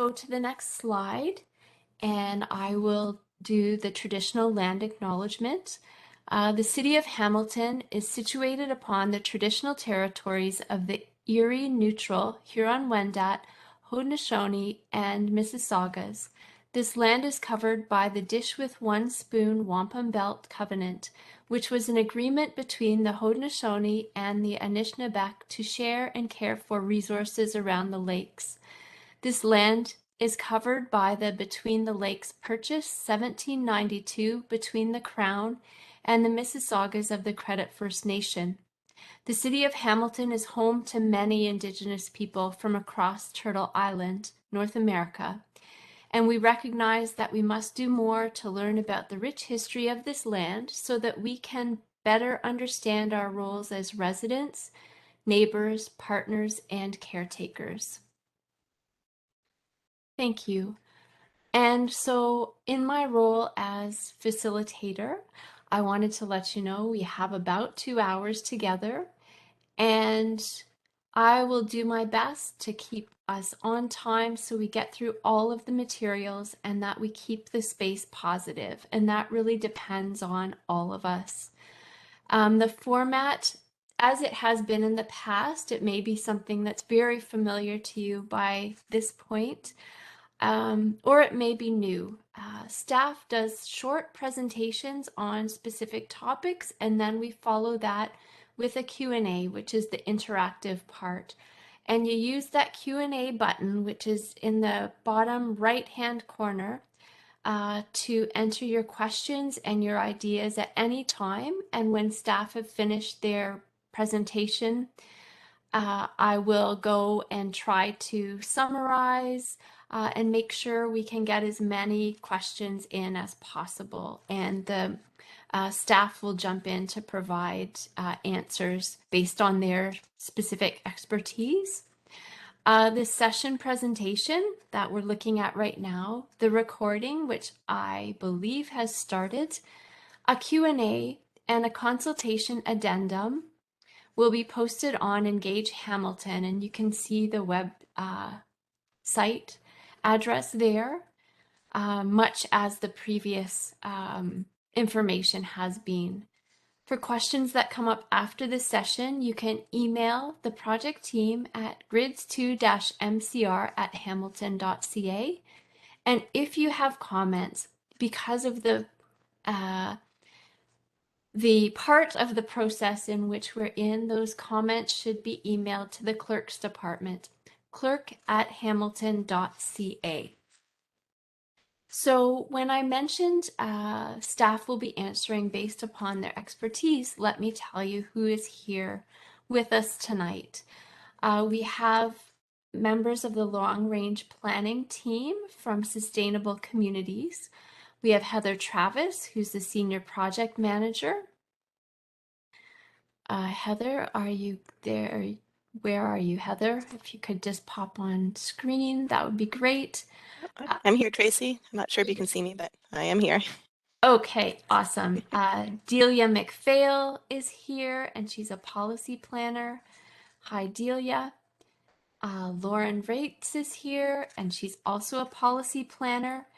go to the next slide, and I will do the traditional land acknowledgement. The City of Hamilton is situated upon the traditional territories of the Erie Neutral, Huron-Wendat, Haudenosaunee, and Mississaugas. This land is covered by the Dish with One Spoon Wampum Belt Covenant, which was an agreement between the Haudenosaunee and the Anishinaabeg to share and care for resources around the lakes. This land is covered by the Between the Lakes Purchase 1792 between the Crown and the Mississaugas of the Credit First Nation. The City of Hamilton is home to many Indigenous people from across Turtle Island, North America, and we recognize that we must do more to learn about the rich history of this land so that we can better understand our roles as residents, neighbors, partners, and caretakers. Thank you. And so in my role as facilitator, I wanted to let you know we have about 2 hours together, and I will do my best to keep us on time so we get through all of the materials and that we keep the space positive. And that really depends on all of us. The format, as it has been in the past, it may be something that's very familiar to you by this point. Or it may be new. Staff does short presentations on specific topics, and then we follow that with a Q&A, which is the interactive part. And you use that Q&A button, which is in the bottom right-hand corner, to enter your questions and your ideas at any time. And when staff have finished their presentation, I will go and try to summarize and make sure we can get as many questions in as possible. And the staff will jump in to provide answers based on their specific expertise. This session presentation that we're looking at right now, the recording, which I believe has started, a Q&A, and a consultation addendum will be posted on Engage Hamilton, and you can see the web site address there, much as the previous information has been. For questions that come up after the session, you can email the project team at grids2-mcr@hamilton.ca. And if you have comments, because of the part of the process in which we're in, those comments should be emailed to the clerk's department, clerk@hamilton.ca. So when I mentioned staff will be answering based upon their expertise, let me tell you who is here with us tonight. We have members of the Long Range Planning team from Sustainable Communities. We have Heather Travis, who's the Senior Project Manager. Heather, are you there? Where are you, Heather? If you could just pop on screen, that would be great. I'm here, Tracy. I'm not sure if you can see me, but I am here. Okay, awesome. Delia McPhail is here, and she's a policy planner. Hi, Delia. Lauren Rates is here, and she's also a policy planner.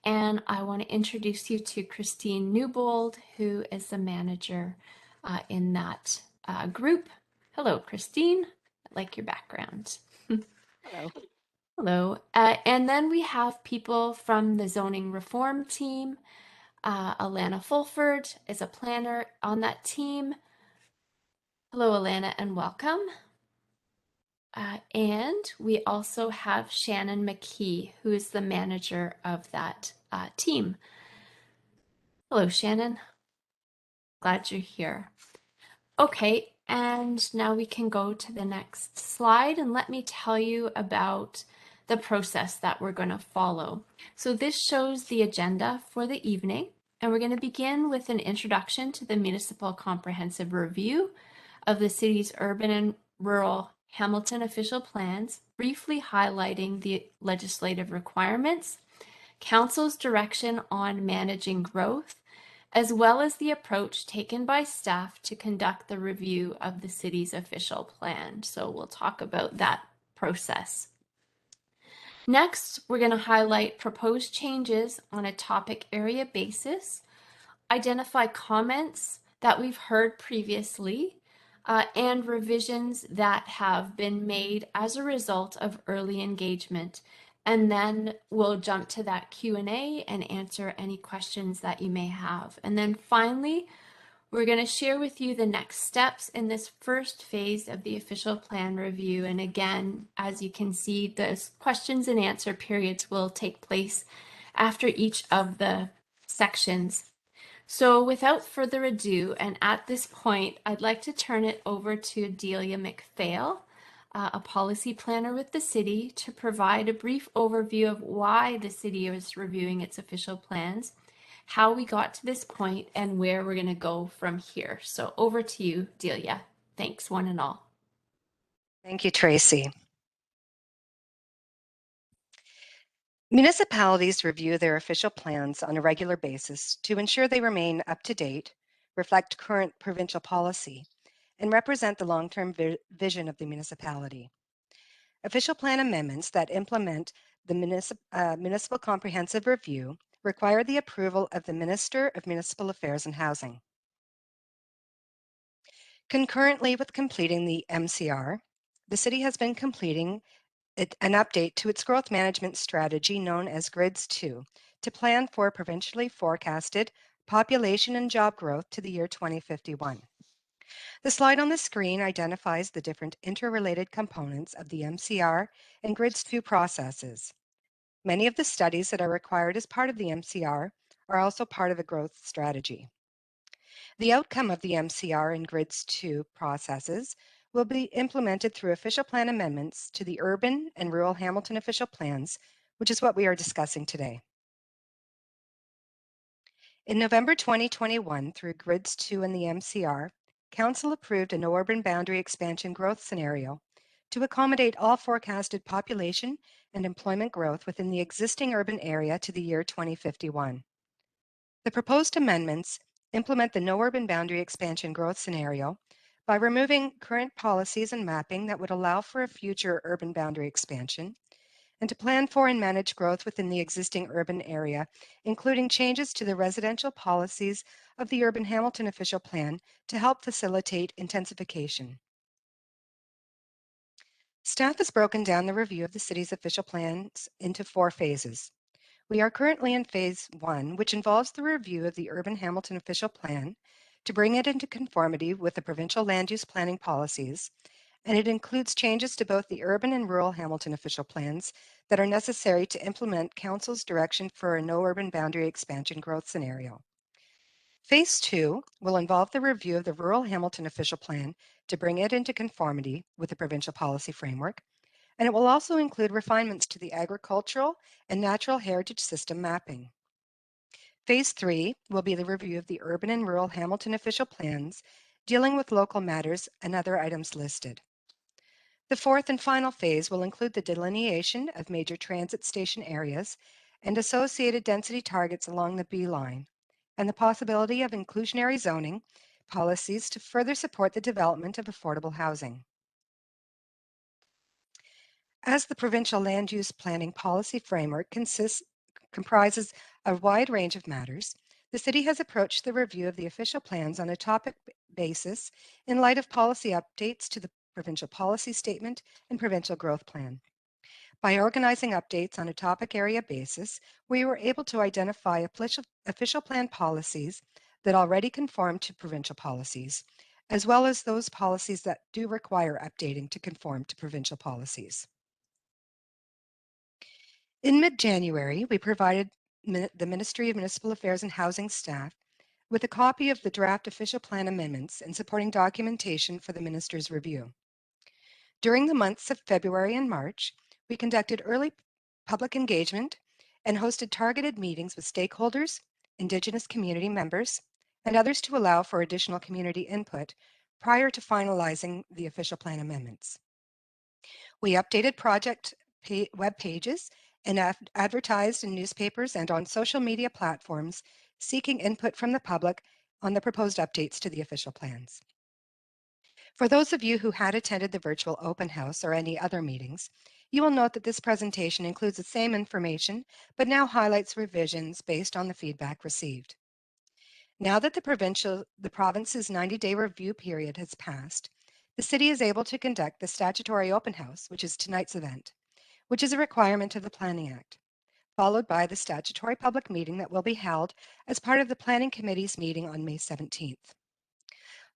And I want to introduce you to Christine Newbold, who is the manager in that group. Hello, Christine. I like your background. Hello. Hello. And then we have people from the zoning reform team. Alana Fulford is a planner on that team. Hello, Alana, and welcome. And we also have Shannon McKee, who is the manager of that team. Hello, Shannon. Glad you're here. Okay, and now we can go to the next slide, and let me tell you about the process that we're going to follow. So this shows the agenda for the evening, and we're going to begin with an introduction to the Municipal Comprehensive Review of the city's urban and rural Hamilton official plans, briefly highlighting the legislative requirements, Council's direction on managing growth, as well as the approach taken by staff to conduct the review of the city's official plan. So we'll talk about that process. Next, we're going to highlight proposed changes on a topic area basis, identify comments that we've heard previously, and revisions that have been made as a result of early engagement. And then we'll jump to that Q&A and answer any questions that you may have. And then finally, we're going to share with you the next steps in this first phase of the official plan review. And again, as you can see, the questions and answer periods will take place after each of the sections. So without further ado, and at this point, I'd like to turn it over to Delia McPhail, a policy planner with the city, to provide a brief overview of why the city is reviewing its official plans, how we got to this point, and where we're going to go from here. So over to you, Delia. Thanks, one and all. Thank you, Tracy. Municipalities review their official plans on a regular basis to ensure they remain up to date, reflect current provincial policy, and represent the long-term vision of the municipality. Official plan amendments that implement the Municipal Comprehensive Review require the approval of the Minister of Municipal Affairs and Housing. Concurrently with completing the MCR, the city has been completing an update to its growth management strategy known as GRIDS 2 to plan for provincially forecasted population and job growth to the year 2051. The slide on the screen identifies the different interrelated components of the MCR and GRIDS 2 processes. Many of the studies that are required as part of the MCR are also part of a growth strategy. The outcome of the MCR and GRIDS 2 processes will be implemented through official plan amendments to the urban and rural Hamilton official plans, which is what we are discussing today. In November 2021, through GRIDS 2 and the MCR, Council approved a no urban boundary expansion growth scenario to accommodate all forecasted population and employment growth within the existing urban area to the year 2051. The proposed amendments implement the no urban boundary expansion growth scenario by removing current policies and mapping that would allow for a future urban boundary expansion, and to plan for and manage growth within the existing urban area, including changes to the residential policies of the Urban Hamilton official plan to help facilitate intensification. Staff has broken down the review of the city's official plans into 4 phases. We are currently in phase 1, which involves the review of the Urban Hamilton official plan to bring it into conformity with the provincial land use planning policies, and it includes changes to both the urban and rural Hamilton official plans that are necessary to implement Council's direction for a no urban boundary expansion growth scenario. Phase 2 will involve the review of the rural Hamilton official plan to bring it into conformity with the provincial policy framework, and it will also include refinements to the agricultural and natural heritage system mapping. Phase 3 will be the review of the urban and rural Hamilton official plans, dealing with local matters and other items listed. The 4th and final phase will include the delineation of major transit station areas and associated density targets along the B line, and the possibility of inclusionary zoning policies to further support the development of affordable housing. As the provincial land use planning policy framework comprises a wide range of matters, the city has approached the review of the official plans on a topic basis in light of policy updates to the provincial policy statement and provincial growth plan. By organizing updates on a topic area basis, we were able to identify official plan policies that already conform to provincial policies, as well as those policies that do require updating to conform to provincial policies. In mid-January, we provided the Ministry of Municipal Affairs and Housing staff with a copy of the draft official plan amendments and supporting documentation for the Minister's review. During the months of February and March, we conducted early public engagement and hosted targeted meetings with stakeholders, Indigenous community members, and others to allow for additional community input prior to finalizing the official plan amendments. We updated project web pages and advertised in newspapers and on social media platforms, seeking input from the public on the proposed updates to the official plans. For those of you who had attended the virtual open house or any other meetings, You will note that this presentation includes the same information, but now highlights revisions based on the feedback received. Now that the province's 90-day review period has passed, the City is able to conduct the Statutory Open House, which is tonight's event, which is a requirement of the Planning Act, followed by the statutory public meeting that will be held as part of the Planning Committee's meeting on May 17th.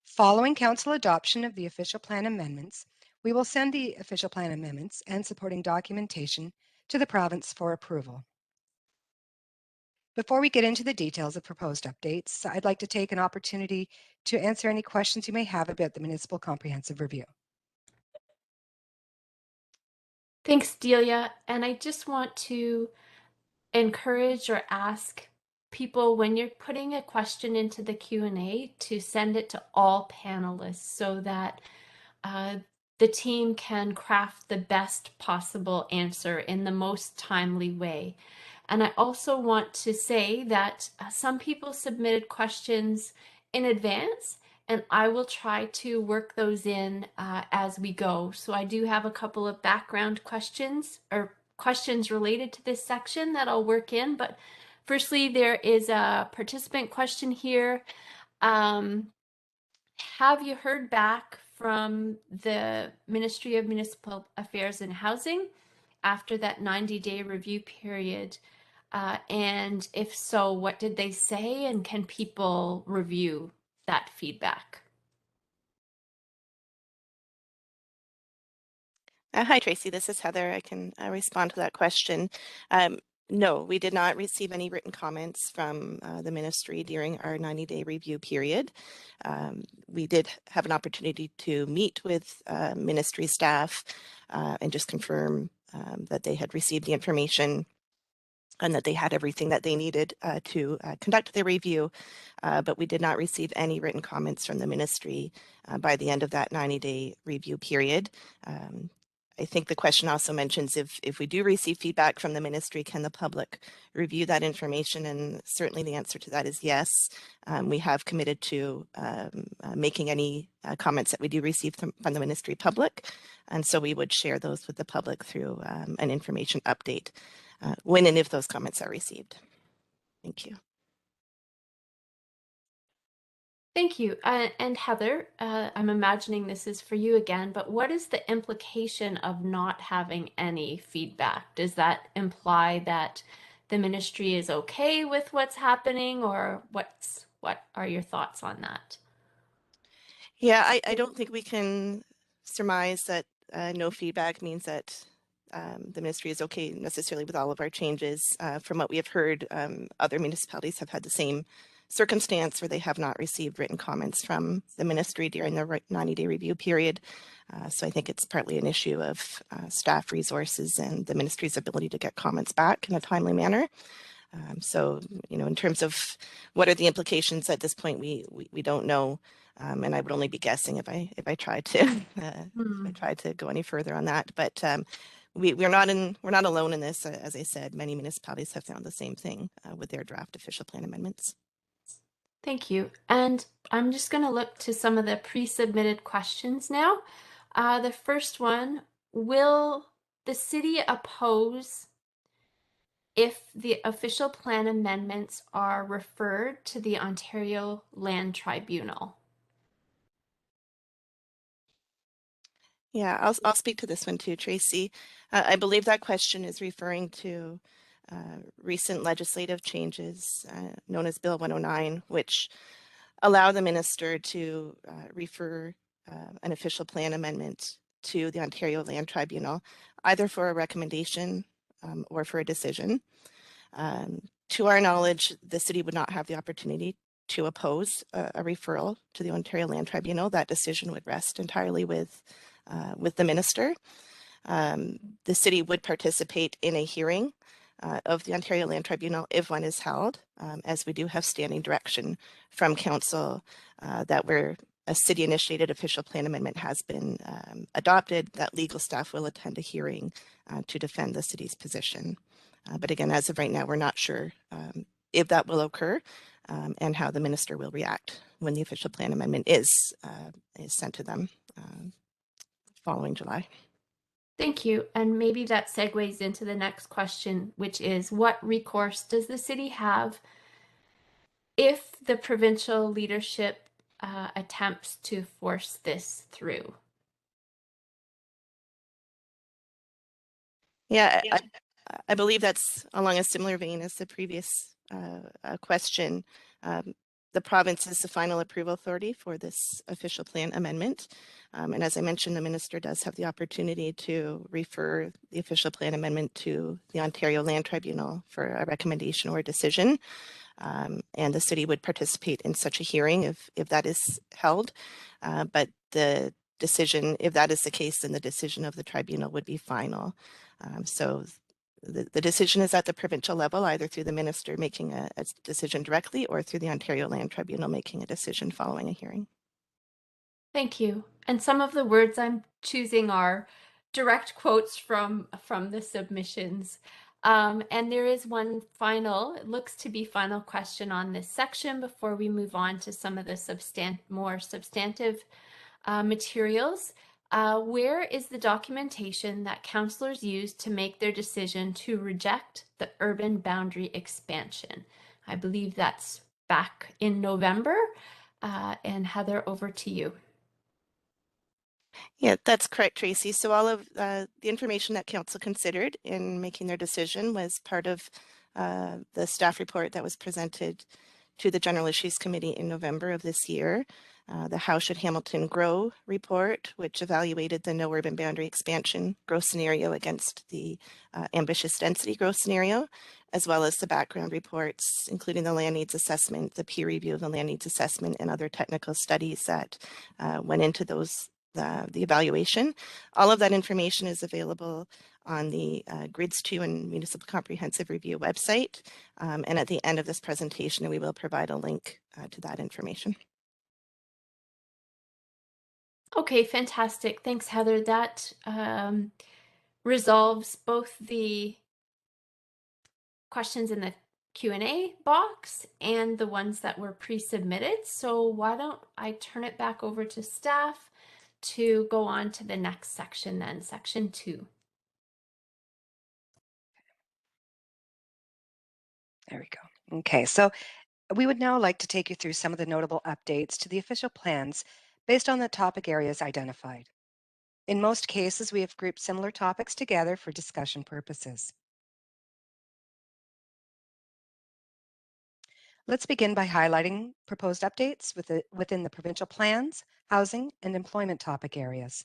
Following Council adoption of the official plan amendments, we will send the official plan amendments and supporting documentation to the province for approval. Before we get into the details of proposed updates, I'd like to take an opportunity to answer any questions you may have about the Municipal Comprehensive Review. Thanks, Delia. And I just want to encourage or ask people when you're putting a question into the Q&A to send it to all panelists so that the team can craft the best possible answer in the most timely way. And I also want to say that some people submitted questions in advance, and I will try to work those in as we go. So I do have a couple of background questions or questions related to this section that I'll work in. But firstly, there is a participant question here. Have you heard back from the Ministry of Municipal Affairs and Housing after that 90-day review period? And if so, what did they say? And can people review that feedback? Hi, Tracy. This is Heather. I can respond to that question. No, we did not receive any written comments from the ministry during our 90-day review period. We did have an opportunity to meet with ministry staff and just confirm that they had received the information and that they had everything that they needed to conduct the review, but we did not receive any written comments from the ministry by the end of that 90-day review period. I think the question also mentions if we do receive feedback from the ministry, can the public review that information? And certainly the answer to that is yes. We have committed to making any comments that we do receive from the ministry public. And so we would share those with the public through an information update when and if those comments are received. Thank you. Thank you. And Heather, I'm imagining this is for you again, but what is the implication of not having any feedback? Does that imply that the ministry is okay with what's happening, or what are your thoughts on that? Yeah, I don't think we can surmise that no feedback means that the ministry is okay necessarily with all of our changes. From what we have heard, other municipalities have had the same circumstance where they have not received written comments from the ministry during the 90-day review period. So I think it's partly an issue of staff resources and the ministry's ability to get comments back in a timely manner. So, in terms of what are the implications at this point, we don't know, and I would only be guessing if I tried to if I tried to go any further on that. But we're not alone in this. As I said, many municipalities have found the same thing with their draft official plan amendments. Thank you. And I'm just going to look to some of the pre-submitted questions now. The first one, will the city oppose if the official plan amendments are referred to the Ontario Land Tribunal? Yeah, I'll speak to this one too, Tracy. I believe that question is referring to recent legislative changes known as Bill 109, which allow the minister to refer an official plan amendment to the Ontario Land Tribunal, either for a recommendation or for a decision. To our knowledge, the city would not have the opportunity to oppose a referral to the Ontario Land Tribunal. That decision would rest entirely with the minister. The city would participate in a hearing of the Ontario Land Tribunal if one is held, as we do have standing direction from Council that where a city-initiated official plan amendment has been adopted, that legal staff will attend a hearing to defend the city's position. But again, as of right now, we're not sure if that will occur and how the minister will react when the official plan amendment is sent to them following July. Thank you. And maybe that segues into the next question, which is what recourse does the city have if the provincial leadership attempts to force this through? Yeah, I believe that's along a similar vein as the previous question. The province is the final approval authority for this official plan amendment. And as I mentioned, the minister does have the opportunity to refer the official plan amendment to the Ontario Land Tribunal for a recommendation or a decision. And the city would participate in such a hearing if that is held. But the decision, if that is the case, then the decision of the tribunal would be final. So the decision is at the provincial level, either through the minister making a decision directly or through the Ontario Land Tribunal making a decision following a hearing. Thank you. And some of the words I'm choosing are direct quotes from the submissions. And there is one final, it looks to be final question on this section before we move on to some of the more substantive materials. Where is the documentation that councillors use to make their decision to reject the urban boundary expansion? I believe that's back in November. And Heather, over to you. Yeah, that's correct, Tracy. So all of the information that council considered in making their decision was part of the staff report that was presented to the General Issues Committee in November of this year. The How Should Hamilton Grow report, which evaluated the no urban boundary expansion growth scenario against the ambitious density growth scenario, as well as the background reports, including the land needs assessment, the peer review of the land needs assessment, and other technical studies that went into those the evaluation. All of that information is available on the Grids 2 and Municipal Comprehensive Review website. And at the end of this presentation, we will provide a link to that information. Okay, fantastic. Thanks, Heather. That resolves both the questions in the Q&A box and the ones that were pre-submitted. So why don't I turn it back over to staff to go on to the next section then, section 2. There we go. Okay, so we would now like to take you through some of the notable updates to the official plans based on the topic areas identified. In most cases, we have grouped similar topics together for discussion purposes. Let's begin by highlighting proposed updates within the provincial plans, housing, and employment topic areas.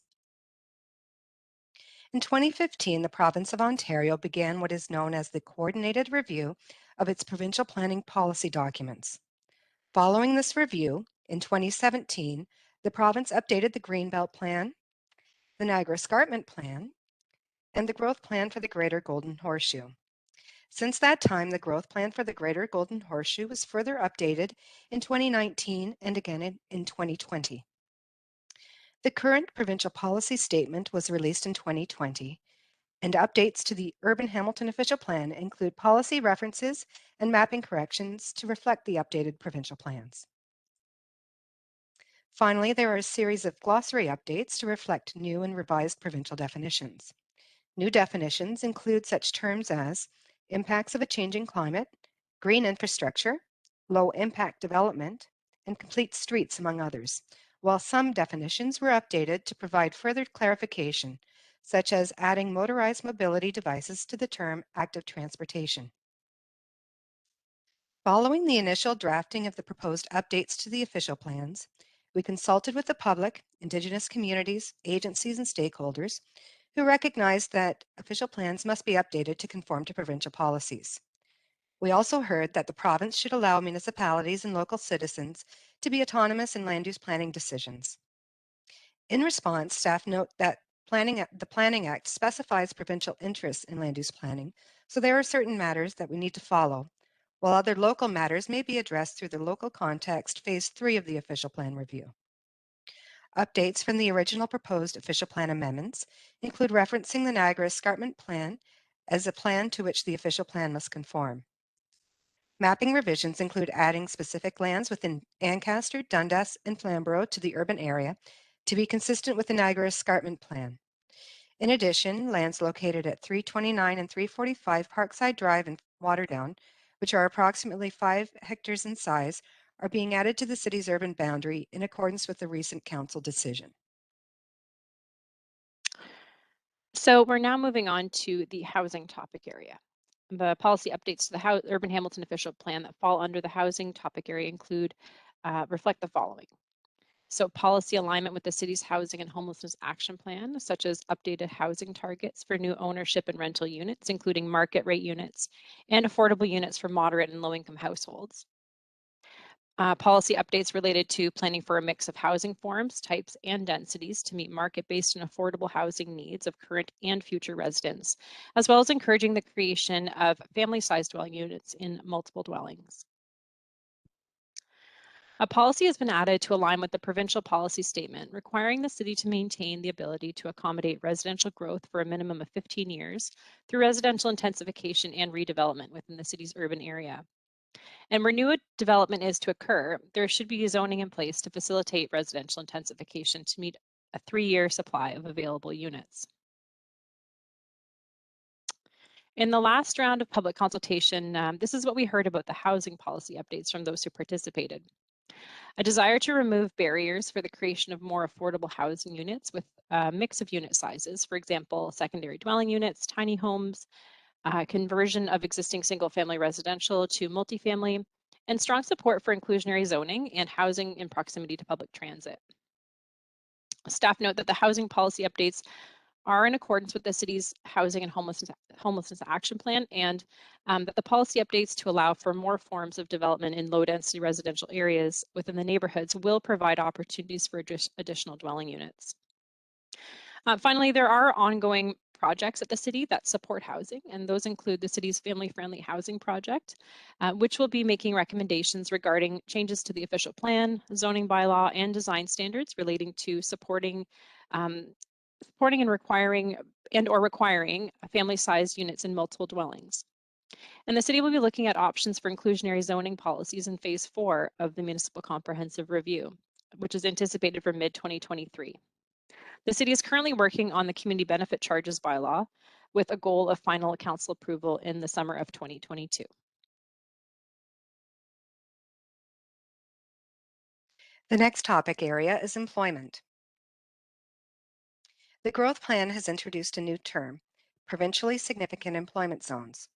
In 2015, the province of Ontario began what is known as the coordinated review of its provincial planning policy documents. Following this review, in 2017, the province updated the Greenbelt Plan, the Niagara Escarpment Plan, and the Growth Plan for the Greater Golden Horseshoe. Since that time, the Growth Plan for the Greater Golden Horseshoe was further updated in 2019 and again in 2020. The current provincial policy statement was released in 2020, and updates to the Urban Hamilton Official Plan include policy references and mapping corrections to reflect the updated provincial plans. Finally, there are a series of glossary updates to reflect new and revised provincial definitions. New definitions include such terms as impacts of a changing climate, green infrastructure, low impact development, and complete streets, among others, while some definitions were updated to provide further clarification, such as adding motorized mobility devices to the term active transportation. Following the initial drafting of the proposed updates to the official plans, we consulted with the public, Indigenous communities, agencies, and stakeholders who recognized that official plans must be updated to conform to provincial policies. We also heard that the province should allow municipalities and local citizens to be autonomous in land use planning decisions. In response, staff note that the Planning Act specifies provincial interests in land use planning, so there are certain matters that we need to follow, while other local matters may be addressed through the local context phase 3 of the official plan review. Updates from the original proposed official plan amendments include referencing the Niagara Escarpment Plan as a plan to which the official plan must conform. Mapping revisions include adding specific lands within Ancaster, Dundas, and Flamborough to the urban area to be consistent with the Niagara Escarpment Plan. In addition, lands located at 329 and 345 Parkside Drive in Waterdown, which are approximately 5 hectares in size, are being added to the city's urban boundary in accordance with the recent council decision. So we're now moving on to the housing topic area. The policy updates to the Urban Hamilton official plan that fall under the housing topic area include, reflect the following. So policy alignment with the city's housing and homelessness action plan, such as updated housing targets for new ownership and rental units, including market rate units and affordable units for moderate and low income households. Policy updates related to planning for a mix of housing forms, types, and densities to meet market-based and affordable housing needs of current and future residents, as well as encouraging the creation of family-sized dwelling units in multiple dwellings. A policy has been added to align with the provincial policy statement, requiring the city to maintain the ability to accommodate residential growth for a minimum of 15 years through residential intensification and redevelopment within the city's urban area. And where new development is to occur, there should be zoning in place to facilitate residential intensification to meet a 3-year supply of available units. In the last round of public consultation, this is what we heard about the housing policy updates from those who participated. A desire to remove barriers for the creation of more affordable housing units with a mix of unit sizes, for example, secondary dwelling units, tiny homes, conversion of existing single-family residential to multifamily, and strong support for inclusionary zoning and housing in proximity to public transit. Staff note that the housing policy updates are in accordance with the city's housing and homelessness action plan, and that the policy updates to allow for more forms of development in low-density residential areas within the neighborhoods will provide opportunities for additional dwelling units. Finally, there are ongoing projects at the city that support housing, and those include the city's family-friendly housing project, which will be making recommendations regarding changes to the official plan, zoning bylaw, and design standards relating to supporting and requiring family-sized units in multiple dwellings. And the city will be looking at options for inclusionary zoning policies in phase 4 of the Municipal Comprehensive Review, which is anticipated for mid-2023. The city is currently working on the community benefit charges bylaw with a goal of final council approval in the summer of 2022. The next topic area is employment. The growth plan has introduced a new term, provincially significant employment zones.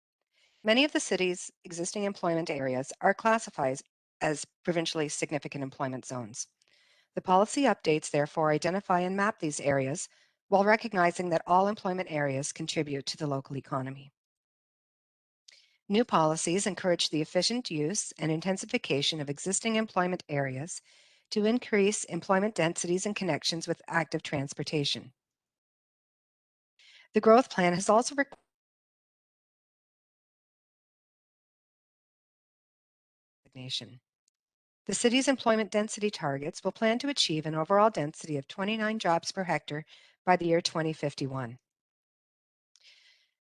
Many of the city's existing employment areas are classified as provincially significant employment zones. The policy updates therefore identify and map these areas while recognizing that all employment areas contribute to the local economy. New policies encourage the efficient use and intensification of existing employment areas to increase employment densities and connections with active transportation. The growth plan has also designation. The city's employment density targets will plan to achieve an overall density of 29 jobs per hectare by the year 2051.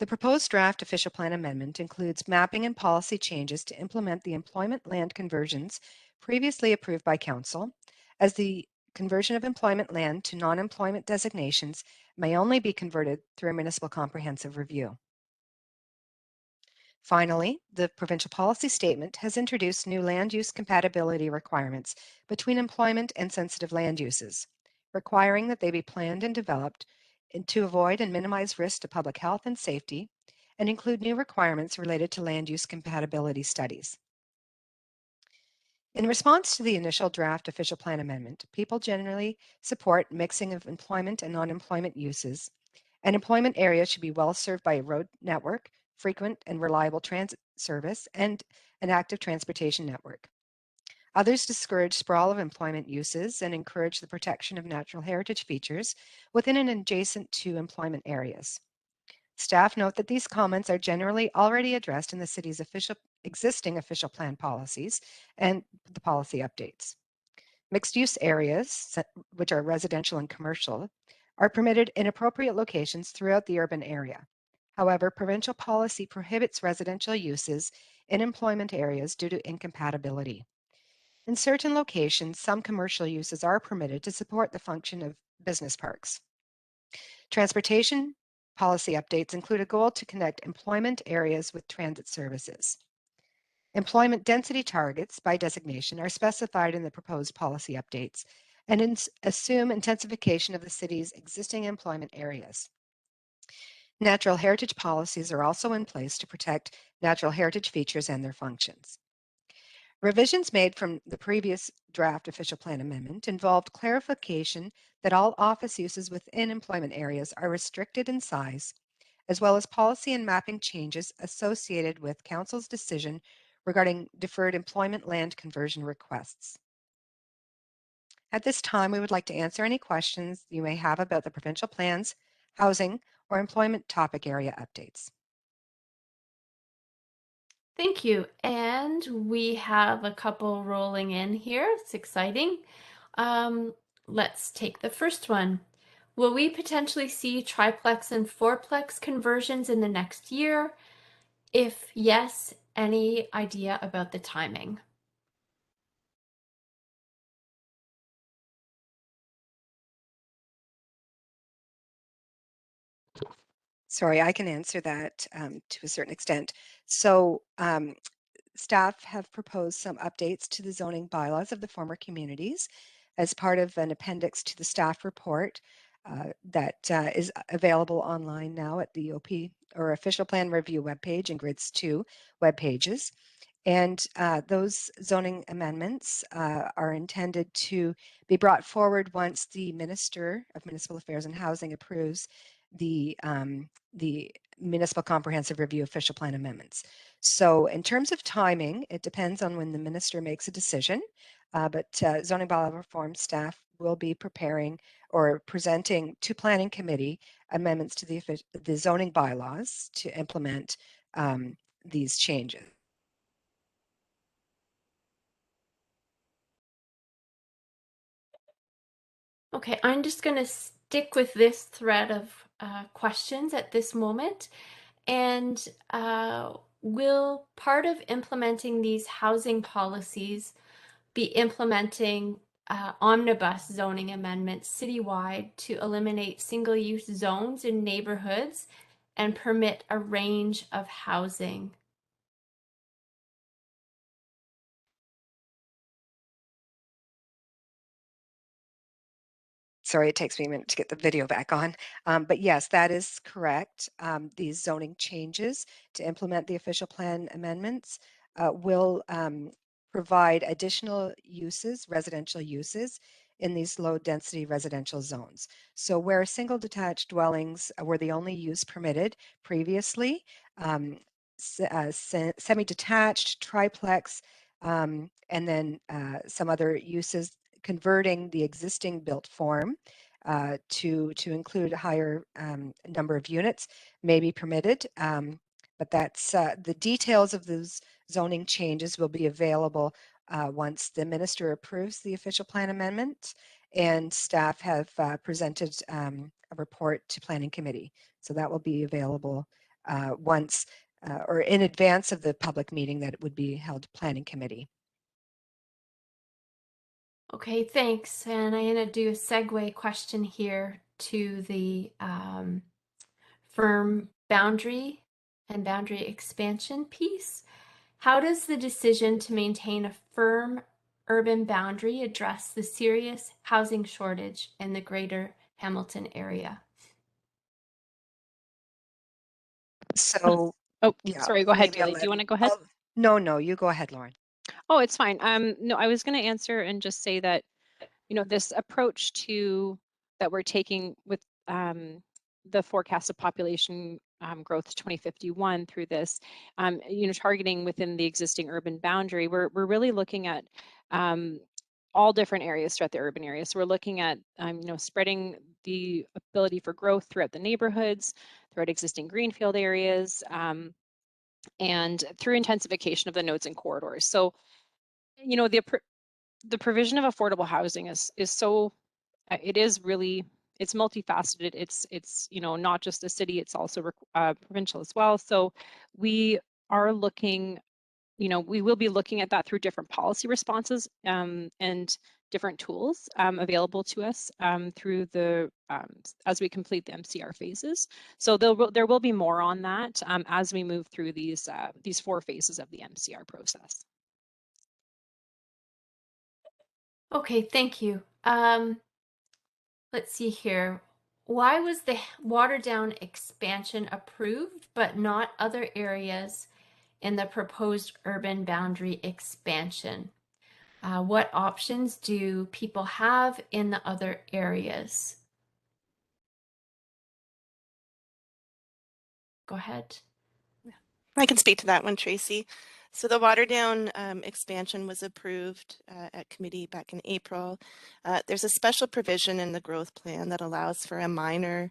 The proposed draft official plan amendment includes mapping and policy changes to implement the employment land conversions previously approved by Council, as the conversion of employment land to non-employment designations may only be converted through a municipal comprehensive review. Finally, the provincial policy statement has introduced new land use compatibility requirements between employment and sensitive land uses, requiring that they be planned and developed to avoid and minimize risk to public health and safety, and include new requirements related to land use compatibility studies. In response to the initial draft official plan amendment, people generally support mixing of employment and non-employment uses, and employment areas should be well served by a road network, frequent and reliable transit service, and an active transportation network. Others discourage sprawl of employment uses and encourage the protection of natural heritage features within and adjacent to employment areas. Staff note that these comments are generally already addressed in the city's existing official plan policies and the policy updates. Mixed-use areas, which are residential and commercial, are permitted in appropriate locations throughout the urban area. However, provincial policy prohibits residential uses in employment areas due to incompatibility. In certain locations, some commercial uses are permitted to support the function of business parks. Transportation policy updates include a goal to connect employment areas with transit services. Employment density targets by designation are specified in the proposed policy updates and assume intensification of the city's existing employment areas. Natural heritage policies are also in place to protect natural heritage features and their functions. Revisions made from the previous draft official plan amendment involved clarification that all office uses within employment areas are restricted in size, as well as policy and mapping changes associated with Council's decision regarding deferred employment land conversion requests. At this time, we would like to answer any questions you may have about the provincial plans, housing, or employment topic area updates. Thank you. And we have a couple rolling in here. It's exciting. Let's take the first one. Will we potentially see triplex and fourplex conversions in the next year? If yes, any idea about the timing? Sorry, I can answer that to a certain extent. So staff have proposed some updates to the zoning bylaws of the former communities as part of an appendix to the staff report that is available online now at the OP or Official Plan Review webpage and Grids 2 webpages. And those zoning amendments are intended to be brought forward once the Minister of Municipal Affairs and Housing approves the Municipal Comprehensive Review Official Plan amendments. So in terms of timing, it depends on when the Minister makes a decision, but zoning bylaw reform staff will be preparing or presenting to Planning Committee amendments to the zoning bylaws to implement these changes. Okay, I'm just going to stick with this thread of questions at this moment. And will part of implementing these housing policies be implementing omnibus zoning amendments citywide to eliminate single-use zones in neighborhoods and permit a range of housing? Sorry, it takes me a minute to get the video back on. But yes, that is correct. These zoning changes to implement the official plan amendments will provide additional uses, residential uses, in these low density residential zones. So where single detached dwellings were the only use permitted previously, semi-detached, triplex, and then some other uses converting the existing built form to include a higher number of units may be permitted. But that's the details of those zoning changes will be available once the minister approves the official plan amendment and staff have presented a report to planning committee. So that will be available once or in advance of the public meeting that would be held planning committee. Okay, thanks. And I'm going to do a segue question here to the firm boundary and boundary expansion piece. How does the decision to maintain a firm urban boundary address the serious housing shortage in the greater Hamilton area? So, Oh, yeah, sorry, go ahead, maybe Julie. Do you want to go ahead? No, you go ahead, Lauren. Oh, it's fine. No, I was going to answer and just say that, you know, this approach that we're taking with the forecasted population growth to 2051 through this, you know, targeting within the existing urban boundary, we're really looking at all different areas throughout the urban area. So we're looking at, you know, spreading the ability for growth throughout the neighborhoods, throughout existing greenfield areas, and through intensification of the nodes and corridors. So, you know, the provision of affordable housing is so, it is really, it's multifaceted. It's you know, not just a city, it's also provincial as well. So we are looking, you know, we will be looking at that through different policy responses and different tools available to us through the as we complete the MCR phases. So there will be more on that as we move through these 4 phases of the MCR process. Okay, thank you. Let's see here. Why was the Waterdown expansion approved, but not other areas in the proposed urban boundary expansion? What options do people have in the other areas? Go ahead. I can speak to that one, Tracy. So the Waterdown expansion was approved at committee back in April. There's a special provision in the growth plan that allows for a minor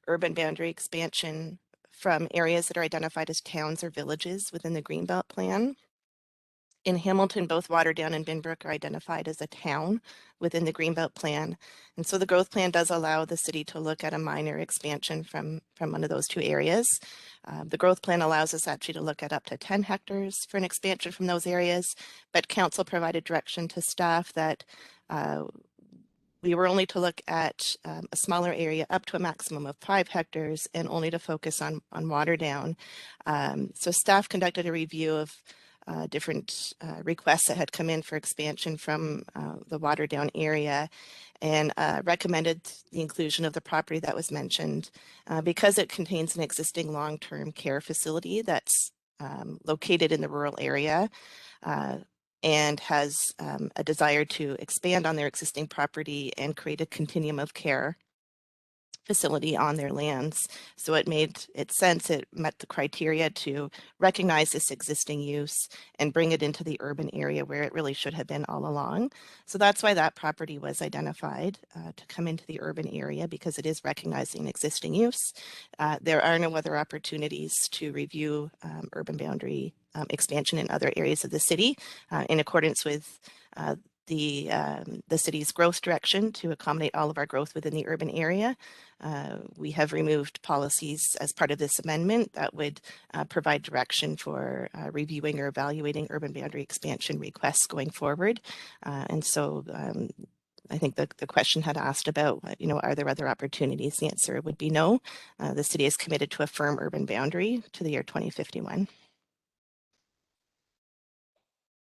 urban boundary expansion from areas that are identified as towns or villages within the Greenbelt plan. In Hamilton, both Waterdown and Binbrook are identified as a town within the Greenbelt plan. And so the growth plan does allow the city to look at a minor expansion from one of those 2 areas. The growth plan allows us actually to look at up to 10 hectares for an expansion from those areas, but council provided direction to staff that we were only to look at a smaller area up to a maximum of 5 hectares and only to focus on Waterdown. So staff conducted a review of different requests that had come in for expansion from the Waterdown area and recommended the inclusion of the property that was mentioned because it contains an existing long-term care facility that's located in the rural area and has a desire to expand on their existing property and create a continuum of care facility on their lands. So it made sense, it met the criteria to recognize this existing use and bring it into the urban area where it really should have been all along. So that's why that property was identified to come into the urban area, because it is recognizing existing use. There are no other opportunities to review urban boundary expansion in other areas of the city in accordance with the city's growth direction to accommodate all of our growth within the urban area. We have removed policies as part of this amendment that would provide direction for reviewing or evaluating urban boundary expansion requests going forward. And so I think the question had asked about, are there other opportunities? The answer would be no. The city is committed to a firm urban boundary to the year 2051.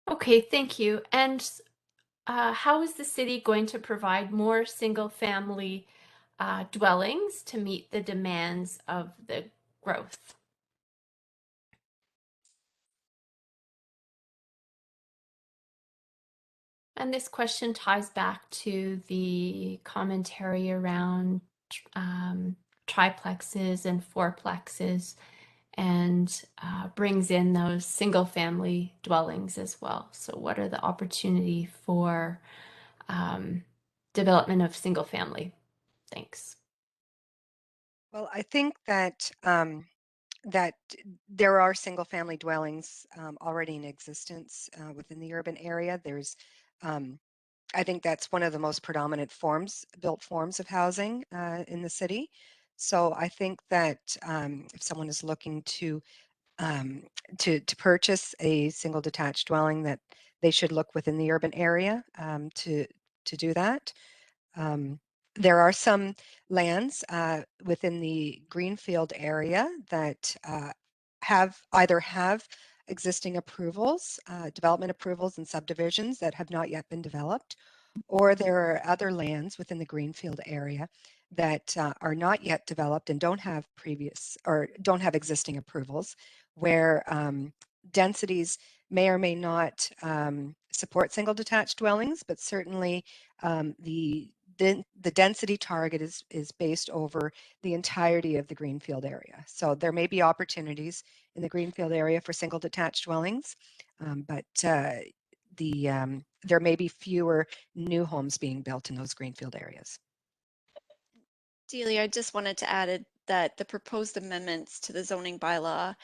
Okay, thank you. And how is the city going to provide more single-family dwellings to meet the demands of the growth? And this question ties back to the commentary around triplexes and fourplexes and brings in those single-family dwellings as well. So what are the opportunity for development of single-family? Thanks. Well, I think that that there are single-family dwellings already in existence within the urban area. There's, I think that's one of the most predominant built forms of housing in the city. So I think that if someone is looking to purchase a single detached dwelling, that they should look within the urban area to do that. There are some lands within the Greenfield area that either have existing approvals, development approvals and subdivisions that have not yet been developed, or there are other lands within the Greenfield area that are not yet developed and don't have existing approvals, where densities may or may not support single detached dwellings, but certainly the density target is based over the entirety of the Greenfield area. So there may be opportunities in the Greenfield area for single detached dwellings, but there may be fewer new homes being built in those Greenfield areas. Delia, I just wanted to add that the proposed amendments to the zoning bylaw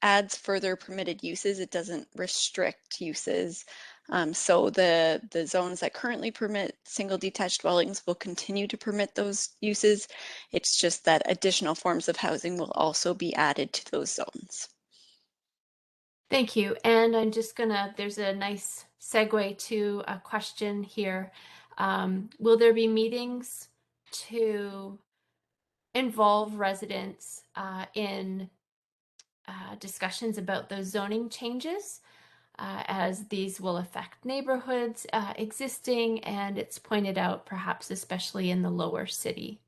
adds further permitted uses. It doesn't restrict uses. So the zones that currently permit single detached dwellings will continue to permit those uses. It's just that additional forms of housing will also be added to those zones. Thank you. And I'm just gonna, there's a nice segue to a question here. Will there be meetings to involve residents in discussions about those zoning changes, as these will affect neighborhoods existing, and it's pointed out perhaps especially in the lower city?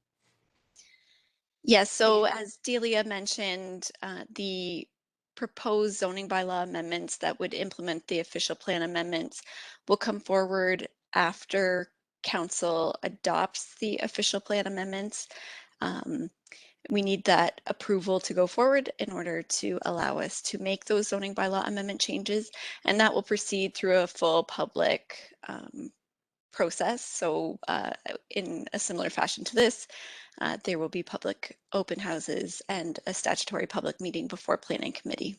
Yes, so as Delia mentioned, the proposed zoning bylaw amendments that would implement the official plan amendments will come forward after council adopts the official plan amendments. We need that approval to go forward in order to allow us to make those zoning bylaw amendment changes, and that will proceed through a full public process. So in a similar fashion to this, there will be public open houses and a statutory public meeting before planning committee.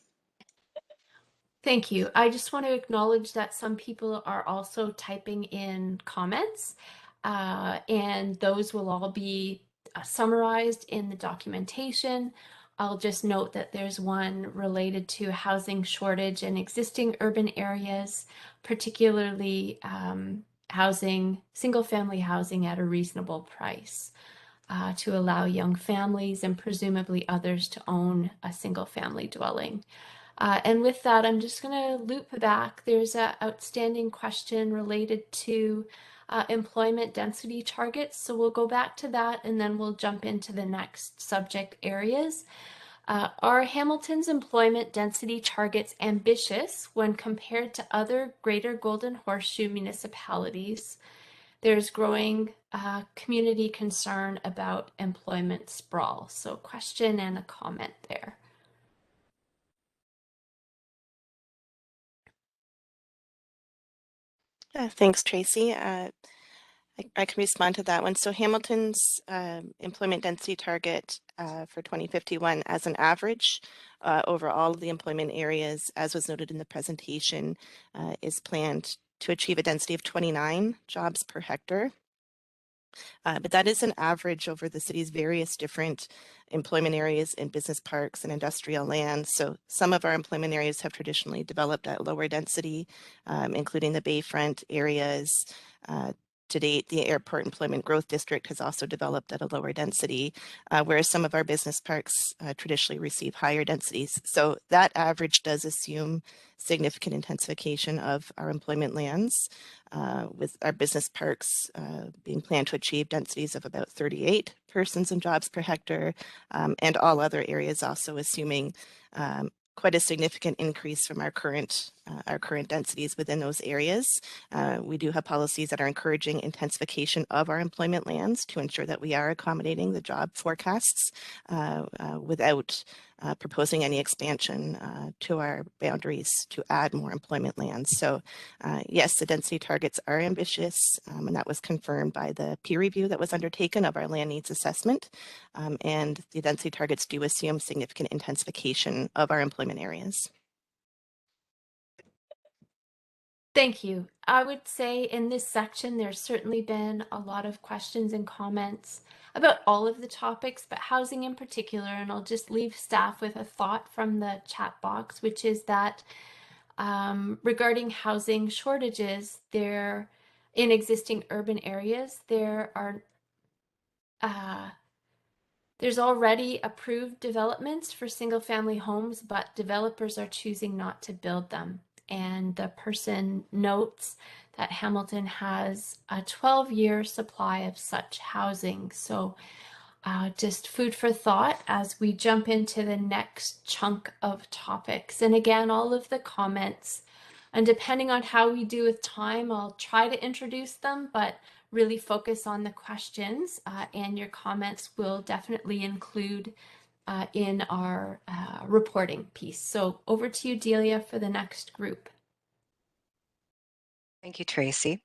Thank you. I just want to acknowledge that some people are also typing in comments, and those will all be summarized in the documentation. I'll just note that there's one related to housing shortage in existing urban areas, particularly single-family housing at a reasonable price, to allow young families and presumably others to own a single-family dwelling. And with that, I'm just going to loop back. There's an outstanding question related to employment density targets. So we'll go back to that and then we'll jump into the next subject areas. Are Hamilton's employment density targets ambitious when compared to other Greater Golden Horseshoe municipalities? There's growing community concern about employment sprawl. So question and a comment there. Thanks, Tracy. I can respond to that one. So Hamilton's employment density target for 2051 as an average over all of the employment areas, as was noted in the presentation, is planned to achieve a density of 29 jobs per hectare. But that is an average over the city's various different employment areas and business parks and industrial lands. So some of our employment areas have traditionally developed at lower density, including the Bayfront areas. To date, the Airport Employment Growth District has also developed at a lower density, whereas some of our business parks traditionally receive higher densities. So that average does assume significant intensification of our employment lands, with our business parks being planned to achieve densities of about 38 persons and jobs per hectare, and all other areas also assuming quite a significant increase from our current densities within those areas. We do have policies that are encouraging intensification of our employment lands to ensure that we are accommodating the job forecasts without proposing any expansion to our boundaries to add more employment lands. So yes, the density targets are ambitious, and that was confirmed by the peer review that was undertaken of our land needs assessment. And the density targets do assume significant intensification of our employment areas. Thank you. I would say in this section, there's certainly been a lot of questions and comments about all of the topics, but housing in particular. And I'll just leave staff with a thought from the chat box, which is that regarding housing shortages, in existing urban areas, there's already approved developments for single-family homes, but developers are choosing not to build them. And the person notes that Hamilton has a 12-year supply of such housing. So just food for thought as we jump into the next chunk of topics. And again, all of the comments, and depending on how we do with time, I'll try to introduce them, but really focus on the questions, and your comments will definitely include in our reporting piece. So over to you, Delia, for the next group. Thank you, Tracy.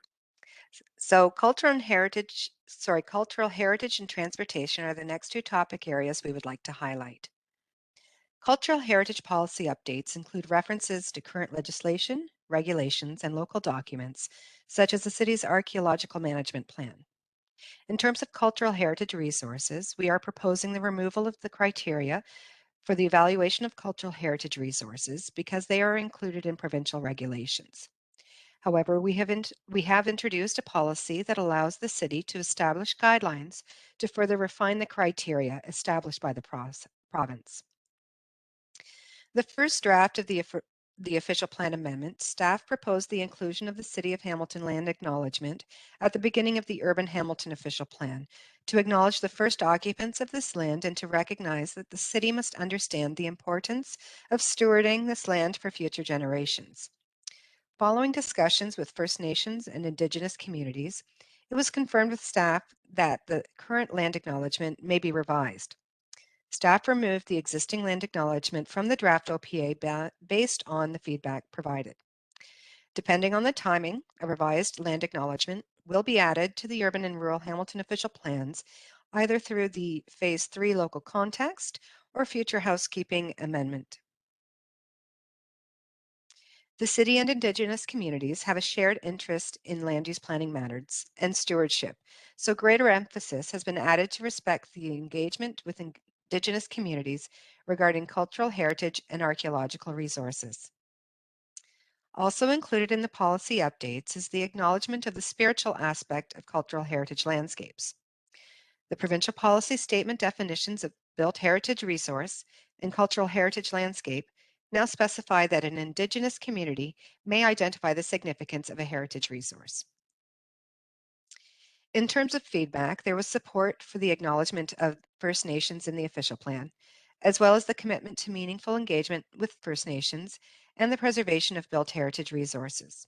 So cultural heritage and transportation are the next two topic areas we would like to highlight. Cultural heritage policy updates include references to current legislation, regulations, and local documents, such as the city's archaeological management plan. In terms of cultural heritage resources, we are proposing the removal of the criteria for the evaluation of cultural heritage resources because they are included in provincial regulations. However, we have introduced a policy that allows the city to establish guidelines to further refine the criteria established by the province. The first draft of the official plan amendment, staff proposed the inclusion of the City of Hamilton land acknowledgement at the beginning of the Urban Hamilton official plan to acknowledge the first occupants of this land and to recognize that the city must understand the importance of stewarding this land for future generations. Following discussions with First Nations and Indigenous communities, it was confirmed with staff that the current land acknowledgement may be revised. Staff removed the existing land acknowledgement from the draft OPA based on the feedback provided. Depending on the timing, a revised land acknowledgement will be added to the Urban and Rural Hamilton official plans, either through the Phase 3 local context or future housekeeping amendment. The city and Indigenous communities have a shared interest in land use planning matters and stewardship, so greater emphasis has been added to respect the engagement with Indigenous communities regarding cultural heritage and archaeological resources. Also included in the policy updates is the acknowledgement of the spiritual aspect of cultural heritage landscapes. The provincial policy statement definitions of built heritage resource and cultural heritage landscape now specify that an Indigenous community may identify the significance of a heritage resource. In terms of feedback, there was support for the acknowledgement of First Nations in the official plan, as well as the commitment to meaningful engagement with First Nations and the preservation of built heritage resources.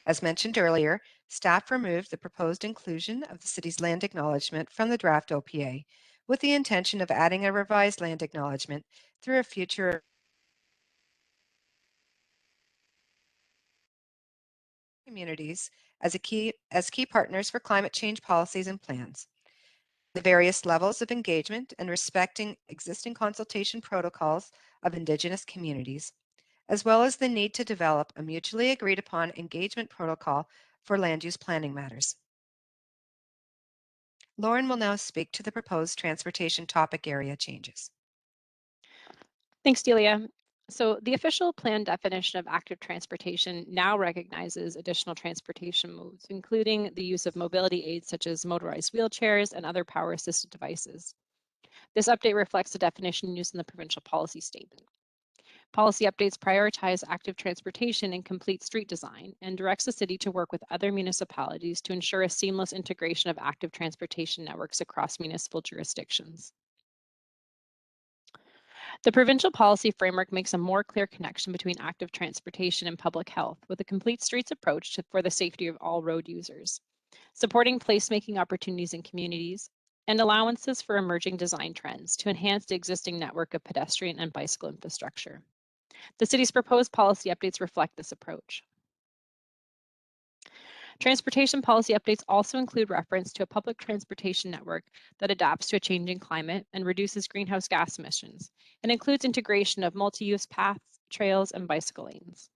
As mentioned earlier, staff removed the proposed inclusion of the city's land acknowledgement from the draft OPA with the intention of adding a revised land acknowledgement through a future communities as key partners for climate change policies and plans. The various levels of engagement and respecting existing consultation protocols of Indigenous communities, as well as the need to develop a mutually agreed upon engagement protocol for land use planning matters. Lauren will now speak to the proposed transportation topic area changes. Thanks, Delia. So the official plan definition of active transportation now recognizes additional transportation modes, including the use of mobility aids such as motorized wheelchairs and other power-assisted devices. This update reflects the definition used in the provincial policy statement. Policy updates prioritize active transportation and complete street design and directs the city to work with other municipalities to ensure a seamless integration of active transportation networks across municipal jurisdictions. The provincial policy framework makes a more clear connection between active transportation and public health with a complete streets approach for the safety of all road users, supporting placemaking opportunities in communities, and allowances for emerging design trends to enhance the existing network of pedestrian and bicycle infrastructure. The city's proposed policy updates reflect this approach. Transportation policy updates also include reference to a public transportation network that adapts to a changing climate and reduces greenhouse gas emissions, and includes integration of multi-use paths, trails, and bicycle lanes.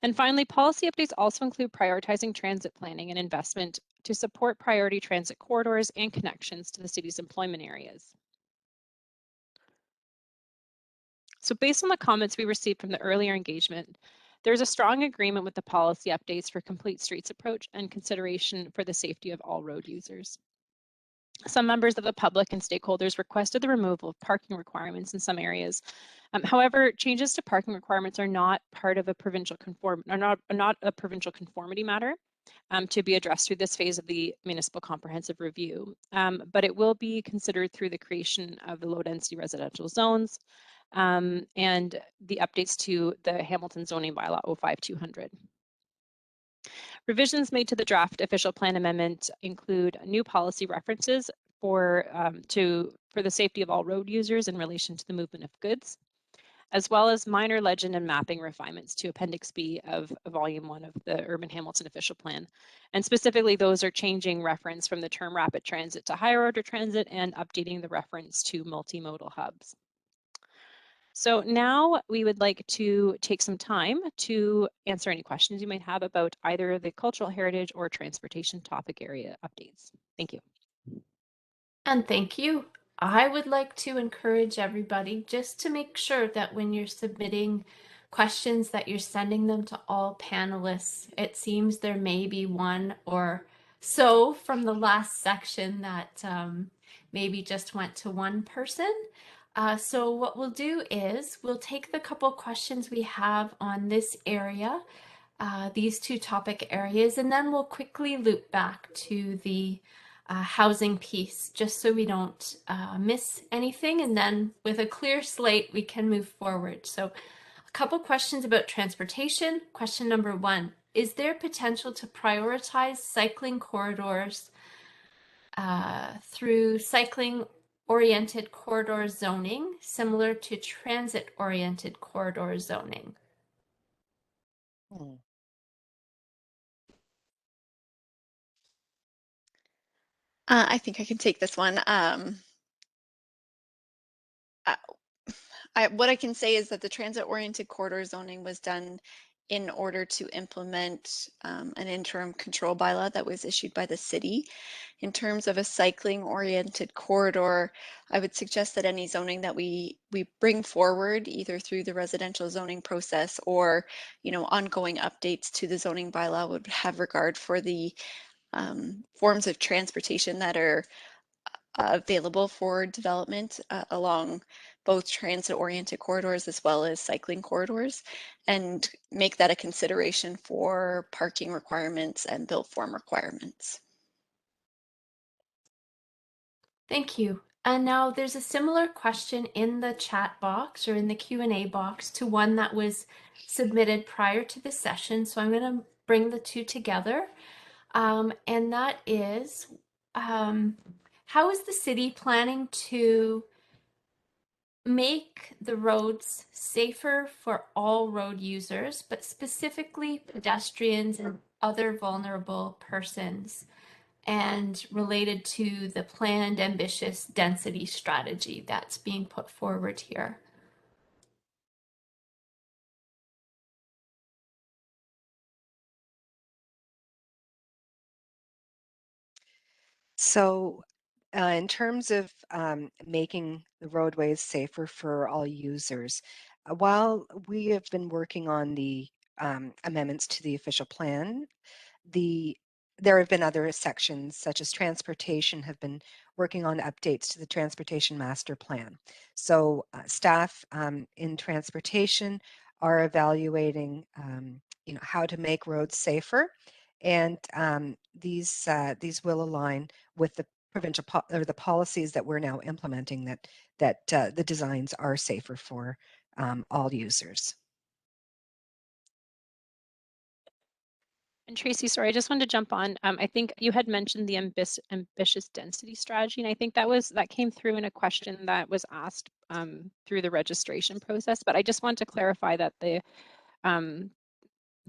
And finally, policy updates also include prioritizing transit planning and investment to support priority transit corridors and connections to the city's employment areas. So based on the comments we received from the earlier engagement, there's a strong agreement with the policy updates for complete streets approach and consideration for the safety of all road users. Some members of the public and stakeholders requested the removal of parking requirements in some areas. However, changes to parking requirements are not part of a provincial not a provincial conformity matter to be addressed through this phase of the municipal comprehensive review, but it will be considered through the creation of the low density residential zones, and the updates to the Hamilton zoning bylaw 05200. Revisions made to the draft official plan amendment include new policy references for the safety of all road users in relation to the movement of goods, as well as minor legend and mapping refinements to Appendix B of Volume 1 of the Urban Hamilton official plan. And specifically, those are changing reference from the term rapid transit to higher order transit and updating the reference to multimodal hubs. So now we would like to take some time to answer any questions you might have about either the cultural heritage or transportation topic area updates. Thank you. And thank you. I would like to encourage everybody just to make sure that when you're submitting questions that you're sending them to all panelists. It seems there may be one or so from the last section that maybe just went to one person. So what we'll do is we'll take the couple questions we have on this area, these two topic areas, and then we'll quickly loop back to the housing piece just so we don't miss anything. And then with a clear slate, we can move forward. So a couple questions about transportation. Question number 1, is there potential to prioritize cycling corridors through cycling-oriented corridor zoning, similar to transit-oriented corridor zoning? I think I can take this one. What I can say is that the transit-oriented corridor zoning was done in order to implement an interim control bylaw that was issued by the city. In terms of a cycling-oriented corridor, I would suggest that any zoning that we bring forward, either through the residential zoning process or, ongoing updates to the zoning bylaw, would have regard for the forms of transportation that are available for development along both transit-oriented corridors as well as cycling corridors, and make that a consideration for parking requirements and built form requirements. Thank you. And now there's a similar question in the chat box or in the Q&A box to one that was submitted prior to the session. So I'm going to bring the two together. And that is, how is the city planning to make the roads safer for all road users, but specifically pedestrians and other vulnerable persons, and related to the planned ambitious density strategy that's being put forward here? So in terms of making the roadways safer for all users, while we have been working on the amendments to the official plan, there have been other sections such as transportation have been working on updates to the transportation master plan. So staff in transportation are evaluating how to make roads safer, and these will align with the provincial or the policies that we're now implementing, that the designs are safer for all users. And Tracy, sorry, I just wanted to jump on. I think you had mentioned the ambitious density strategy, and I think that came through in a question that was asked through the registration process. But I just want to clarify that the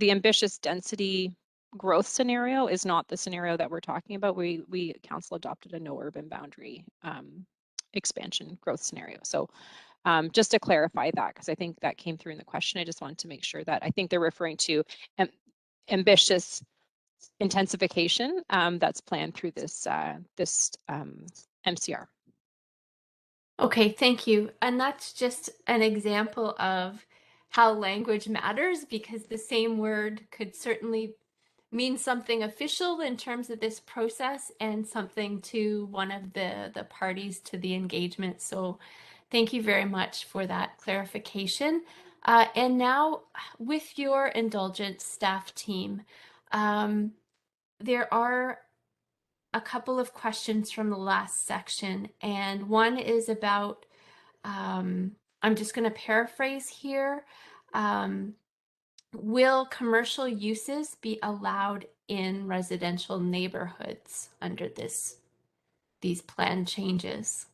ambitious density growth scenario is not the scenario that we're talking about. We council adopted a no urban boundary expansion growth scenario. So just to clarify that, because I think that came through in the question, I just wanted to make sure that I think they're referring to ambitious intensification that's planned through this MCR. Okay, thank you. And that's just an example of how language matters, because the same word could certainly mean something official in terms of this process and something to one of the parties to the engagement. So thank you very much for that clarification. And now, with your indulgence, staff team, there are a couple of questions from the last section, and one is about, I'm just going to paraphrase here. Will commercial uses be allowed in residential neighborhoods under these plan changes?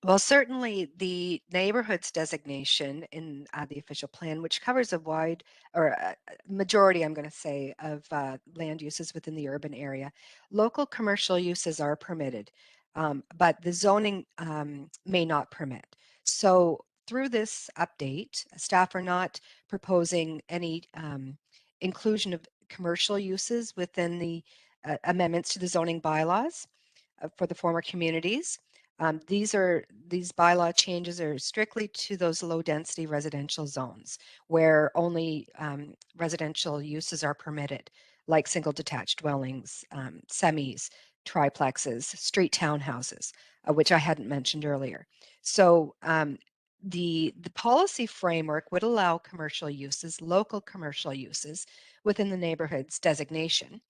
Well, certainly the neighborhoods designation in the official plan, which covers a wide or a majority, I'm going to say, of land uses within the urban area. Local commercial uses are permitted, but the zoning may not permit. So through this update, staff are not proposing any inclusion of commercial uses within the amendments to the zoning bylaws for the former communities. These bylaw changes are strictly to those low density residential zones where only residential uses are permitted, like single detached dwellings, semis, triplexes, street townhouses, which I hadn't mentioned earlier. So the policy framework would allow commercial uses, local commercial uses within the neighborhood's designation,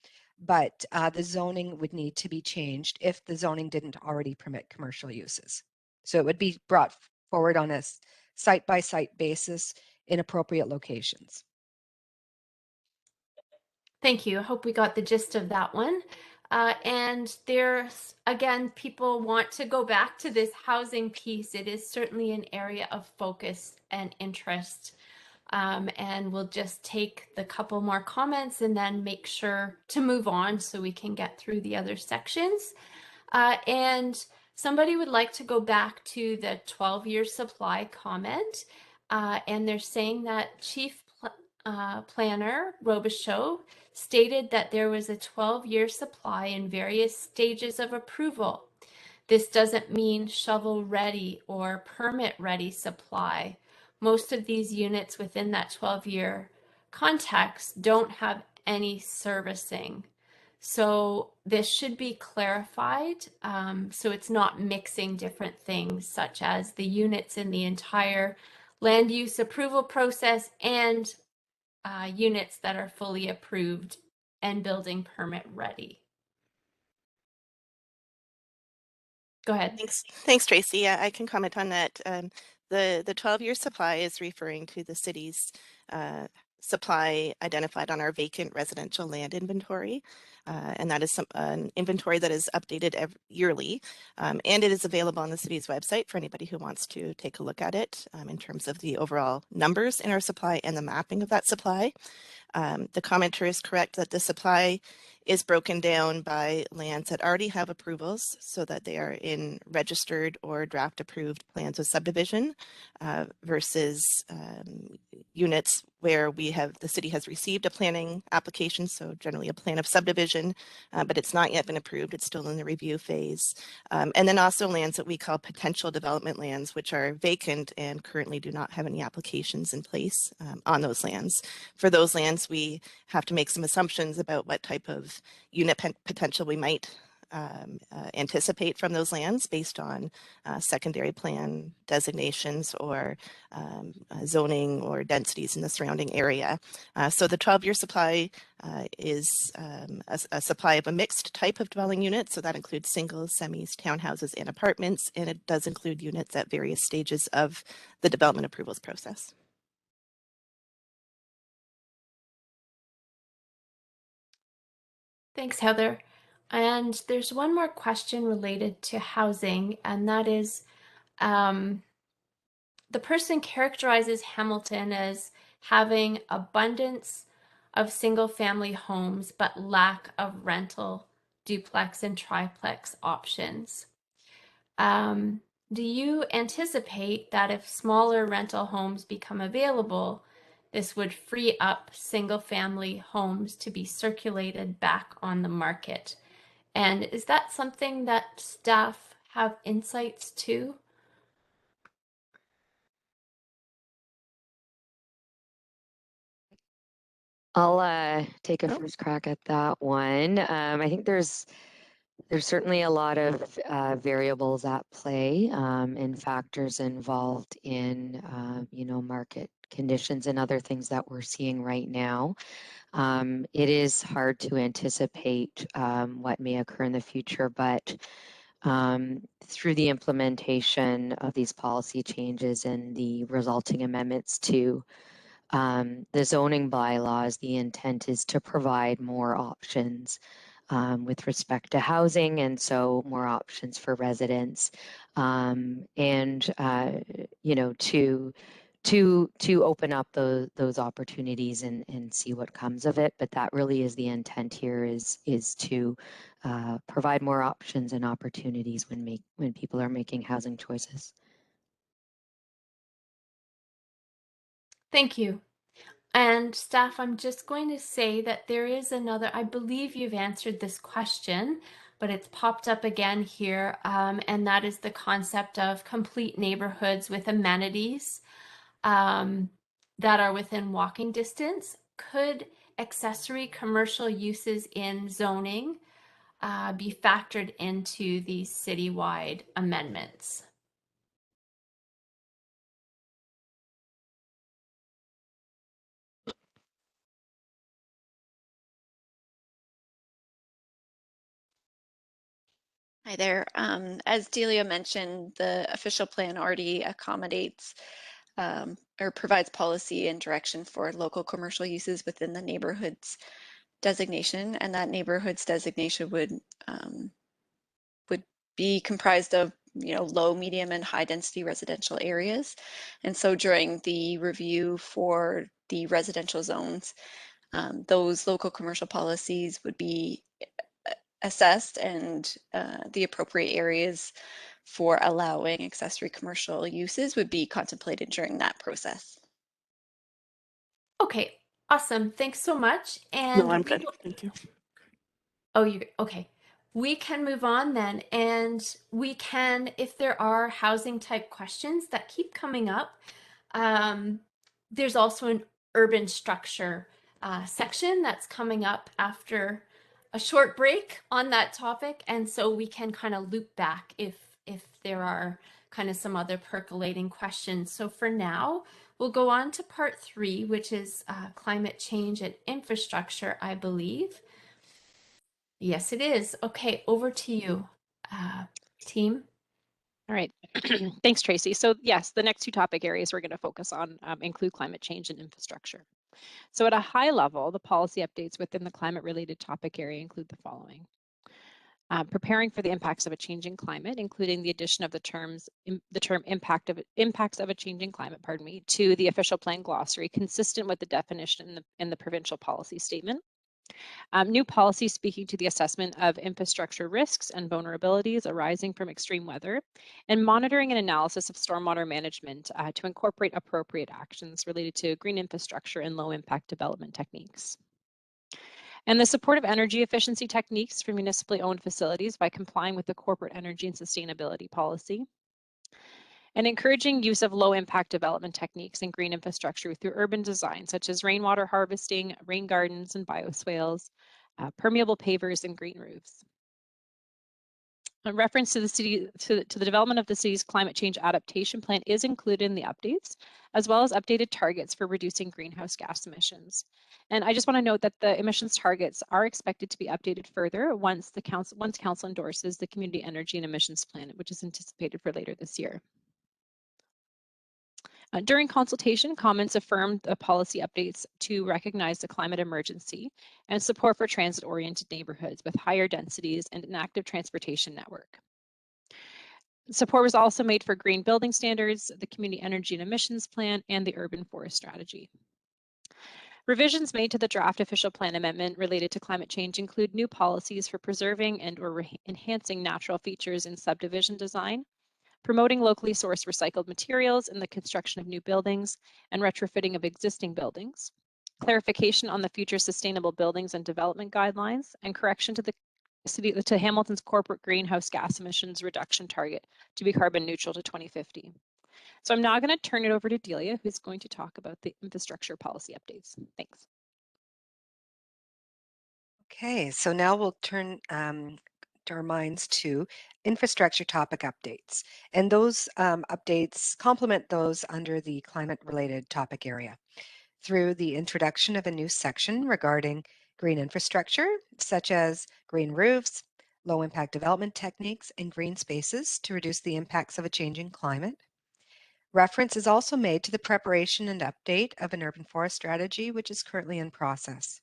but the zoning would need to be changed if the zoning didn't already permit commercial uses. So it would be brought forward on a site-by-site basis in appropriate locations. Thank you. I hope we got the gist of that one. And there's, again, people want to go back to this housing piece. It is certainly an area of focus and interest. And we'll just take the couple more comments and then make sure to move on so we can get through the other sections. And somebody would like to go back to the 12-year supply comment. And they're saying that Chief Planner Robichaud stated that there was a 12-year supply in various stages of approval. This doesn't mean shovel-ready or permit-ready supply. Most of these units within that 12-year context don't have any servicing. So this should be clarified, so it's not mixing different things, such as the units in the entire land use approval process and units that are fully approved and building permit ready. Go ahead. Thanks, Tracy. Yeah, I can comment on that. The 12-year supply is referring to the city's supply identified on our vacant residential land inventory. And that is an inventory that is updated yearly. And it is available on the city's website for anybody who wants to take a look at it in terms of the overall numbers in our supply and the mapping of that supply. The commenter is correct that the supply is broken down by lands that already have approvals so that they are in registered or draft approved plans of subdivision versus units where the city has received a planning application, so generally a plan of subdivision, but it's not yet been approved. It's still in the review phase. And then also lands that we call potential development lands, which are vacant and currently do not have any applications in place on those lands. For those lands, we have to make some assumptions about what type of unit potential we might anticipate from those lands based on secondary plan designations or zoning or densities in the surrounding area. So the 12-year supply is a supply of a mixed type of dwelling unit. So that includes singles, semis, townhouses, and apartments. And it does include units at various stages of the development approvals process. Thanks, Heather. And there's one more question related to housing, and that is the person characterizes Hamilton as having abundance of single-family homes, but lack of rental, duplex, and triplex options. Do you anticipate that if smaller rental homes become available, this would free up single-family homes to be circulated back on the market? And is that something that staff have insights to? I'll take a first crack at that one. I think there's certainly a lot of variables at play and factors involved in market conditions and other things that we're seeing right now. It is hard to anticipate what may occur in the future, but through the implementation of these policy changes and the resulting amendments to the zoning bylaws, the intent is to provide more options with respect to housing, and so more options for residents, and to open up those opportunities and see what comes of it. But that really is the intent here, is to provide more options and opportunities when people are making housing choices. Thank you. And staff, I'm just going to say that there is another, I believe you've answered this question, but it's popped up again here, and that is the concept of complete neighborhoods with amenities that are within walking distance. Could accessory commercial uses in zoning be factored into these citywide amendments? Hi there. As Delia mentioned, the official plan already accommodates or provides policy and direction for local commercial uses within the neighborhoods designation, and that neighborhoods designation would be comprised of low, medium, and high density residential areas. And so during the review for the residential zones, those local commercial policies would be assessed, and the appropriate areas for allowing accessory commercial uses would be contemplated during that process. Okay, awesome. Thanks so much. And No, I'm good. Thank you. oh, you okay. We can move on then, and we can, if there are housing type questions that keep coming up, there's also an urban structure section that's coming up after a short break on that topic, and so we can kind of loop back if there are kind of some other percolating questions. So for now, we'll go on to part 3, which is climate change and infrastructure, I believe. Yes, it is. Okay, over to you, team. All right, thanks, Tracy. So yes, the next 2 topic areas we're going to focus on include climate change and infrastructure. So at a high level, the policy updates within the climate-related topic area include the following. Preparing for the impacts of a changing climate, including the addition of the term impacts of a changing climate, to the official plan glossary, consistent with the definition in the provincial policy statement. New policy speaking to the assessment of infrastructure risks and vulnerabilities arising from extreme weather, and monitoring and analysis of stormwater management to incorporate appropriate actions related to green infrastructure and low impact development techniques. And the support of energy efficiency techniques for municipally owned facilities by complying with the corporate energy and sustainability policy. And encouraging use of low impact development techniques and green infrastructure through urban design, such as rainwater harvesting, rain gardens and bioswales, permeable pavers and green roofs. A reference to the city to the development of the city's climate change adaptation plan is included in the updates, as well as updated targets for reducing greenhouse gas emissions. And I just want to note that the emissions targets are expected to be updated further once council endorses the community energy and emissions plan, which is anticipated for later this year. During consultation, comments affirmed the policy updates to recognize the climate emergency and support for transit-oriented neighborhoods with higher densities and an active transportation network. Support was also made for green building standards, the community energy and emissions plan, and the urban forest strategy. Revisions made to the draft official plan amendment related to climate change include new policies for preserving and/or enhancing natural features in subdivision design, promoting locally sourced recycled materials in the construction of new buildings and retrofitting of existing buildings, clarification on the future sustainable buildings and development guidelines, and correction to Hamilton's corporate greenhouse gas emissions reduction target to be carbon neutral to 2050. So I'm now going to turn it over to Delia, who's going to talk about the infrastructure policy updates. Thanks. Okay, so now we'll turn our minds to infrastructure topic updates. And those updates complement those under the climate-related topic area through the introduction of a new section regarding green infrastructure, such as green roofs, low-impact development techniques, and green spaces to reduce the impacts of a changing climate. Reference is also made to the preparation and update of an urban forest strategy, which is currently in process.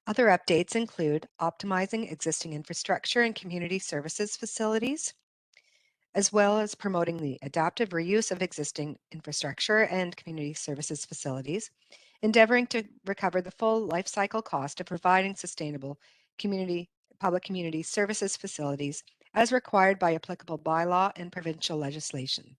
Other updates include optimizing existing infrastructure and community services facilities, as well as promoting the adaptive reuse of existing infrastructure and community services facilities, endeavoring to recover the full life cycle cost of providing sustainable public community services facilities as required by applicable bylaw and provincial legislation.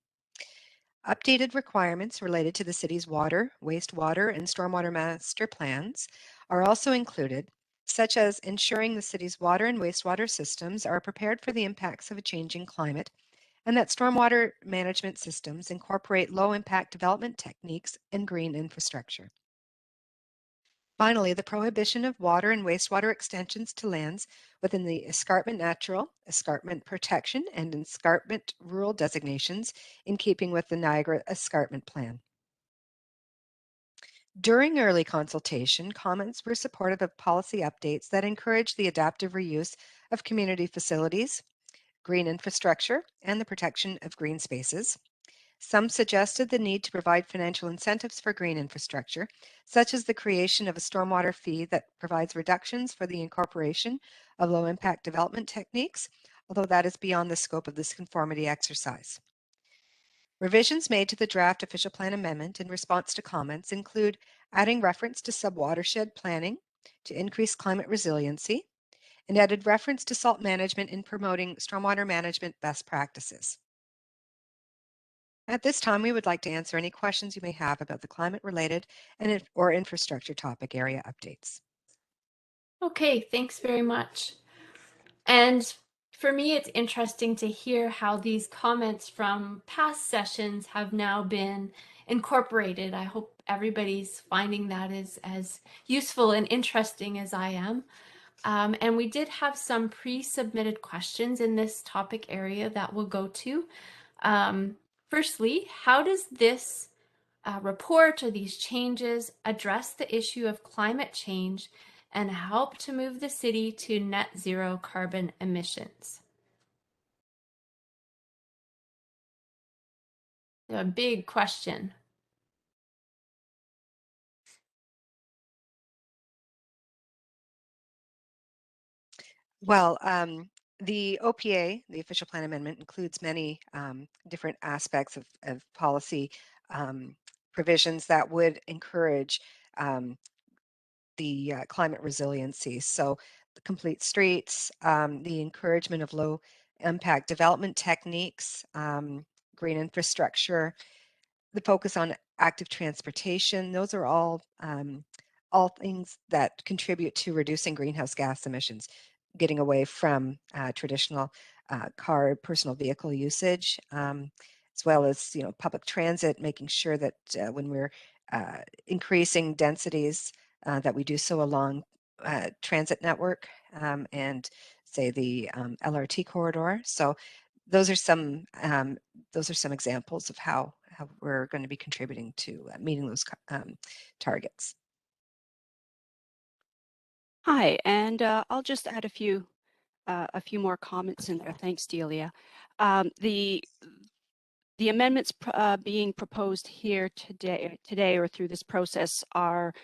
Updated requirements related to the city's water, wastewater, and stormwater master plans are also included, such as ensuring the city's water and wastewater systems are prepared for the impacts of a changing climate, and that stormwater management systems incorporate low-impact development techniques and green infrastructure. Finally, the prohibition of water and wastewater extensions to lands within the escarpment natural, escarpment protection, and escarpment rural designations in keeping with the Niagara Escarpment Plan. During early consultation, comments were supportive of policy updates that encourage the adaptive reuse of community facilities, green infrastructure, and the protection of green spaces. Some suggested the need to provide financial incentives for green infrastructure, such as the creation of a stormwater fee that provides reductions for the incorporation of low-impact development techniques, although that is beyond the scope of this conformity exercise. Revisions made to the draft official plan amendment in response to comments include adding reference to subwatershed planning to increase climate resiliency, and added reference to salt management in promoting stormwater management best practices. At this time, we would like to answer any questions you may have about the climate-related or infrastructure topic area updates. Okay, thanks very much. And for me, it's interesting to hear how these comments from past sessions have now been incorporated. I hope everybody's finding that as useful and interesting as I am. And we did have some pre-submitted questions in this topic area that we'll go to. Firstly, how does this report or these changes address the issue of climate change and help to move the city to net zero carbon emissions? A big question. Well, the OPA, the official plan amendment, includes many different aspects of policy provisions that would encourage the climate resiliency. So the complete streets, the encouragement of low impact development techniques, green infrastructure, the focus on active transportation, those are all things that contribute to reducing greenhouse gas emissions, getting away from traditional car, personal vehicle usage, as well as public transit, making sure that when we're increasing densities, that we do so along transit network and say the LRT corridor. So those are some examples of how we're going to be contributing to meeting those targets. Hi, and I'll just add a few more comments in there. Thanks, Delia. The amendments being proposed here today or through this process are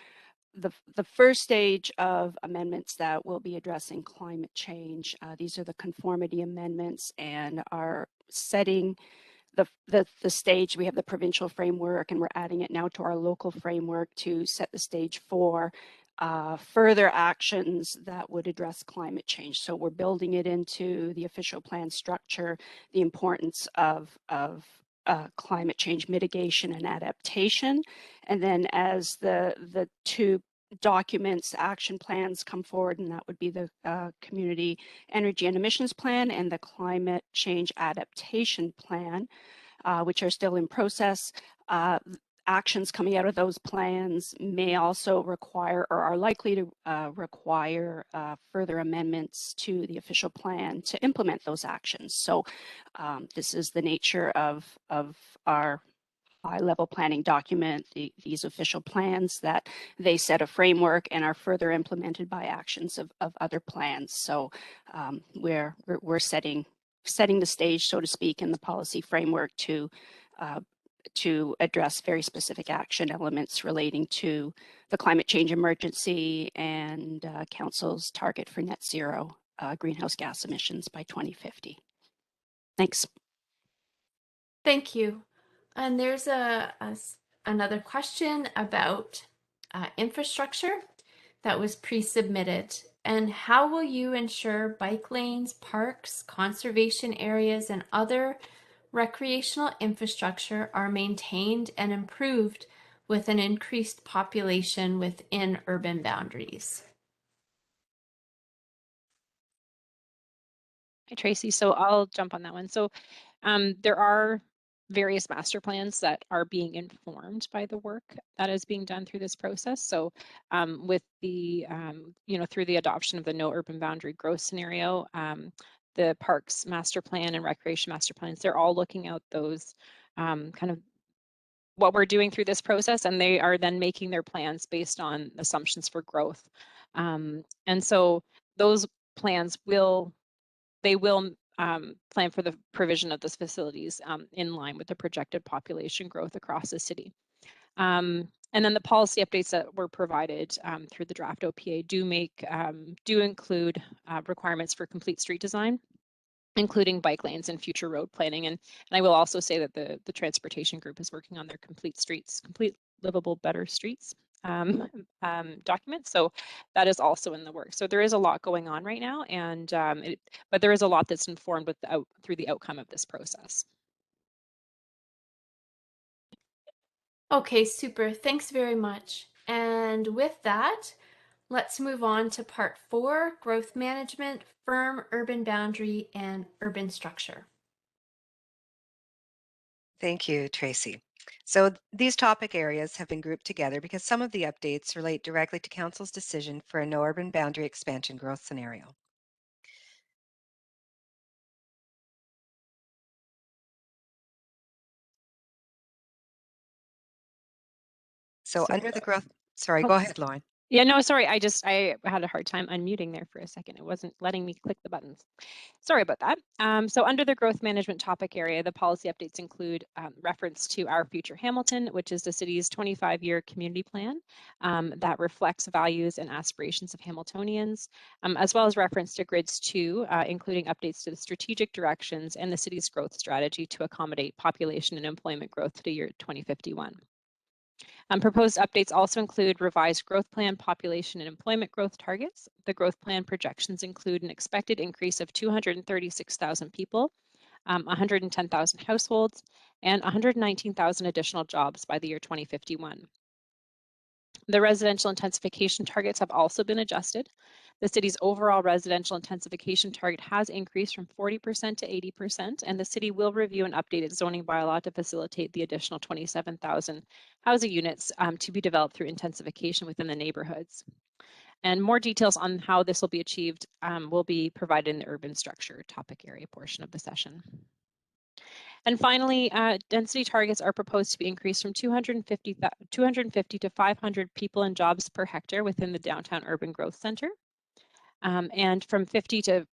the first stage of amendments that will be addressing climate change. These are the conformity amendments and are setting the stage. We have the provincial framework and we're adding it now to our local framework to set the stage for further actions that would address climate change. So we're building it into the official plan structure, the importance of climate change mitigation and adaptation. And then as the two documents, action plans come forward, and that would be the community energy and emissions plan and the climate change adaptation plan, which are still in process. Actions coming out of those plans may also require or are likely to require further amendments to the official plan to implement those actions. So this is the nature of our high-level planning document, these official plans, that they set a framework and are further implemented by actions of other plans. So we're setting the stage, so to speak, in the policy framework to address very specific action elements relating to the climate change emergency and Council's target for net zero greenhouse gas emissions by 2050. Thanks. Thank you. And there's another question about infrastructure that was pre-submitted. And how will you ensure bike lanes, parks, conservation areas, and other recreational infrastructure are maintained and improved with an increased population within urban boundaries. Hi, Tracy. So I'll jump on that one. So there are various master plans that are being informed by the work that is being done through this process. So with the, through the adoption of the no urban boundary growth scenario, the parks master plan and recreation master plans, they're all looking at those kind of what we're doing through this process, and they are then making their plans based on assumptions for growth. And so those plans will plan for the provision of these facilities in line with the projected population growth across the city. And then the policy updates that were provided through the draft OPA do include requirements for complete street design, including bike lanes and future road planning. And I will also say that the transportation group is working on their complete livable, better streets document. So that is also in the works. So there is a lot going on right now, and but there is a lot that's informed through the outcome of this process. Okay, super. Thanks very much. And with that, let's move on to part 4, growth management, firm urban boundary, and urban structure. Thank you, Tracy. So these topic areas have been grouped together because some of the updates relate directly to Council's decision for a no urban boundary expansion growth scenario. So under the growth, sorry, go ahead, Lauren. Yeah, no, sorry. I had a hard time unmuting there for a second. It wasn't letting me click the buttons. Sorry about that. So under the growth management topic area, the policy updates include reference to Our Future Hamilton, which is the city's 25-year community plan that reflects values and aspirations of Hamiltonians, as well as reference to Grids 2, including updates to the strategic directions and the city's growth strategy to accommodate population and employment growth to the year 2051. Proposed updates also include revised growth plan population and employment growth targets. The growth plan projections include an expected increase of 236,000 people, 110,000 households, and 119,000 additional jobs by the year 2051. The residential intensification targets have also been adjusted. The city's overall residential intensification target has increased from 40% to 80%, and the city will review and update its zoning bylaw to facilitate the additional 27,000 housing units to be developed through intensification within the neighborhoods. And more details on how this will be achieved will be provided in the urban structure topic area portion of the session. And finally, density targets are proposed to be increased from 250 to 500 people and jobs per hectare within the downtown urban growth center, and from 50 to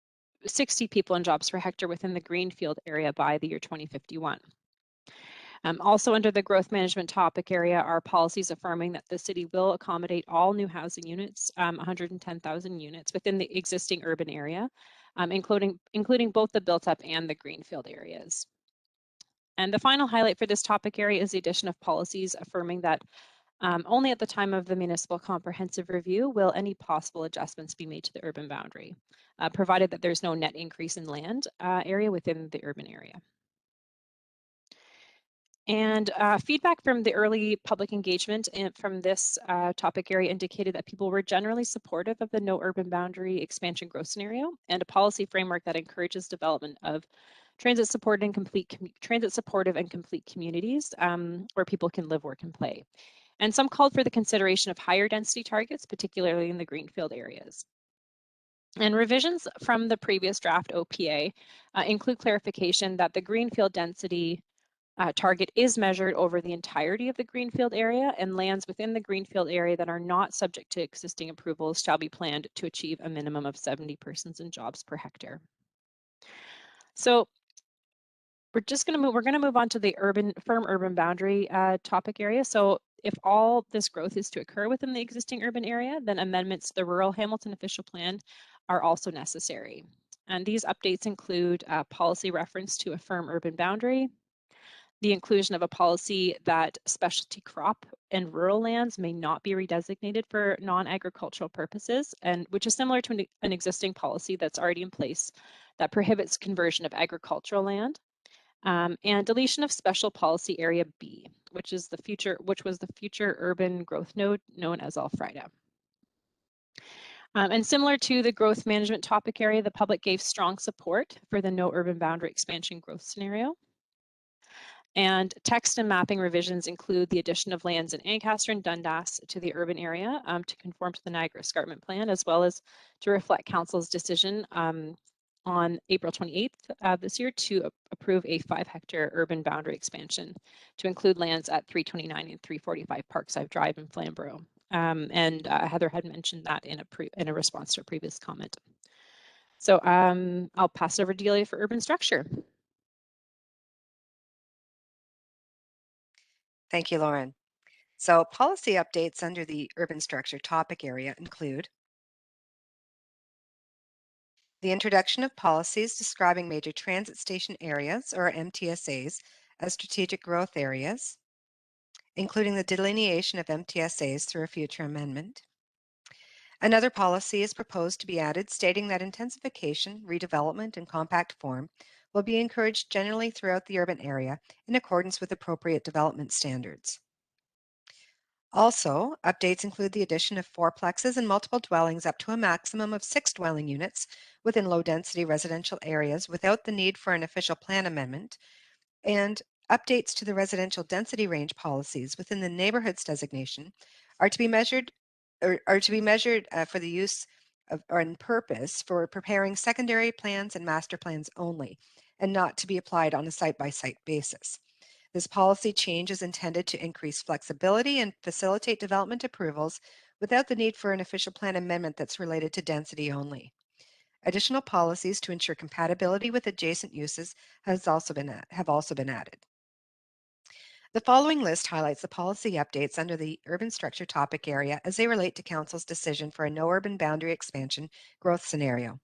60 people and jobs per hectare within the greenfield area by the year 2051. Also under the growth management topic area are policies affirming that the city will accommodate all new housing units, 110,000 units within the existing urban area, including both the built up and the greenfield areas. And the final highlight for this topic area is the addition of policies affirming that only at the time of the municipal comprehensive review will any possible adjustments be made to the urban boundary, provided that there's no net increase in land area within the urban area. And feedback from the early public engagement from this topic area indicated that people were generally supportive of the no urban boundary expansion growth scenario and a policy framework that encourages development of transit supportive and complete communities where people can live, work, and play. And some called for the consideration of higher density targets, particularly in the greenfield areas. And revisions from the previous draft OPA include clarification that the greenfield density target is measured over the entirety of the greenfield area, and lands within the greenfield area that are not subject to existing approvals shall be planned to achieve a minimum of 70 persons and jobs per hectare. So we're going to move on to the firm urban boundary topic area. So if all this growth is to occur within the existing urban area, then amendments to the rural Hamilton official plan are also necessary. And these updates include policy reference to a firm urban boundary, the inclusion of a policy that specialty crop and rural lands may not be redesignated for non-agricultural purposes, and which is similar to an existing policy that's already in place that prohibits conversion of agricultural land. and deletion of special policy area B, which was the future urban growth node known as Alfreda. And similar to the growth management topic area, the public gave strong support for the no urban boundary expansion growth scenario. And text and mapping revisions include the addition of lands in Ancaster and Dundas to the urban area to conform to the Niagara Escarpment Plan, as well as to reflect Council's decision on April 28th this year to approve a 5-hectare urban boundary expansion to include lands at 329 and 345 Parkside Drive in Flamborough. And Heather had mentioned that in a response to a previous comment. So I'll pass it over to Delia for urban structure. Thank you, Lauren. So policy updates under the urban structure topic area include the introduction of policies describing major transit station areas, or MTSAs, as strategic growth areas, including the delineation of MTSAs through a future amendment. Another policy is proposed to be added stating that intensification, redevelopment, and compact form will be encouraged generally throughout the urban area in accordance with appropriate development standards. Also, updates include the addition of fourplexes and multiple dwellings up to a maximum of 6 dwelling units within low-density residential areas without the need for an official plan amendment, and updates to the residential density range policies within the neighborhoods designation are to be measured for the use of or in purpose for preparing secondary plans and master plans only, and not to be applied on a site-by-site basis. This policy change is intended to increase flexibility and facilitate development approvals without the need for an official plan amendment that's related to density only. Additional policies to ensure compatibility with adjacent uses have also been added. The following list highlights the policy updates under the urban structure topic area as they relate to Council's decision for a no urban boundary expansion growth scenario.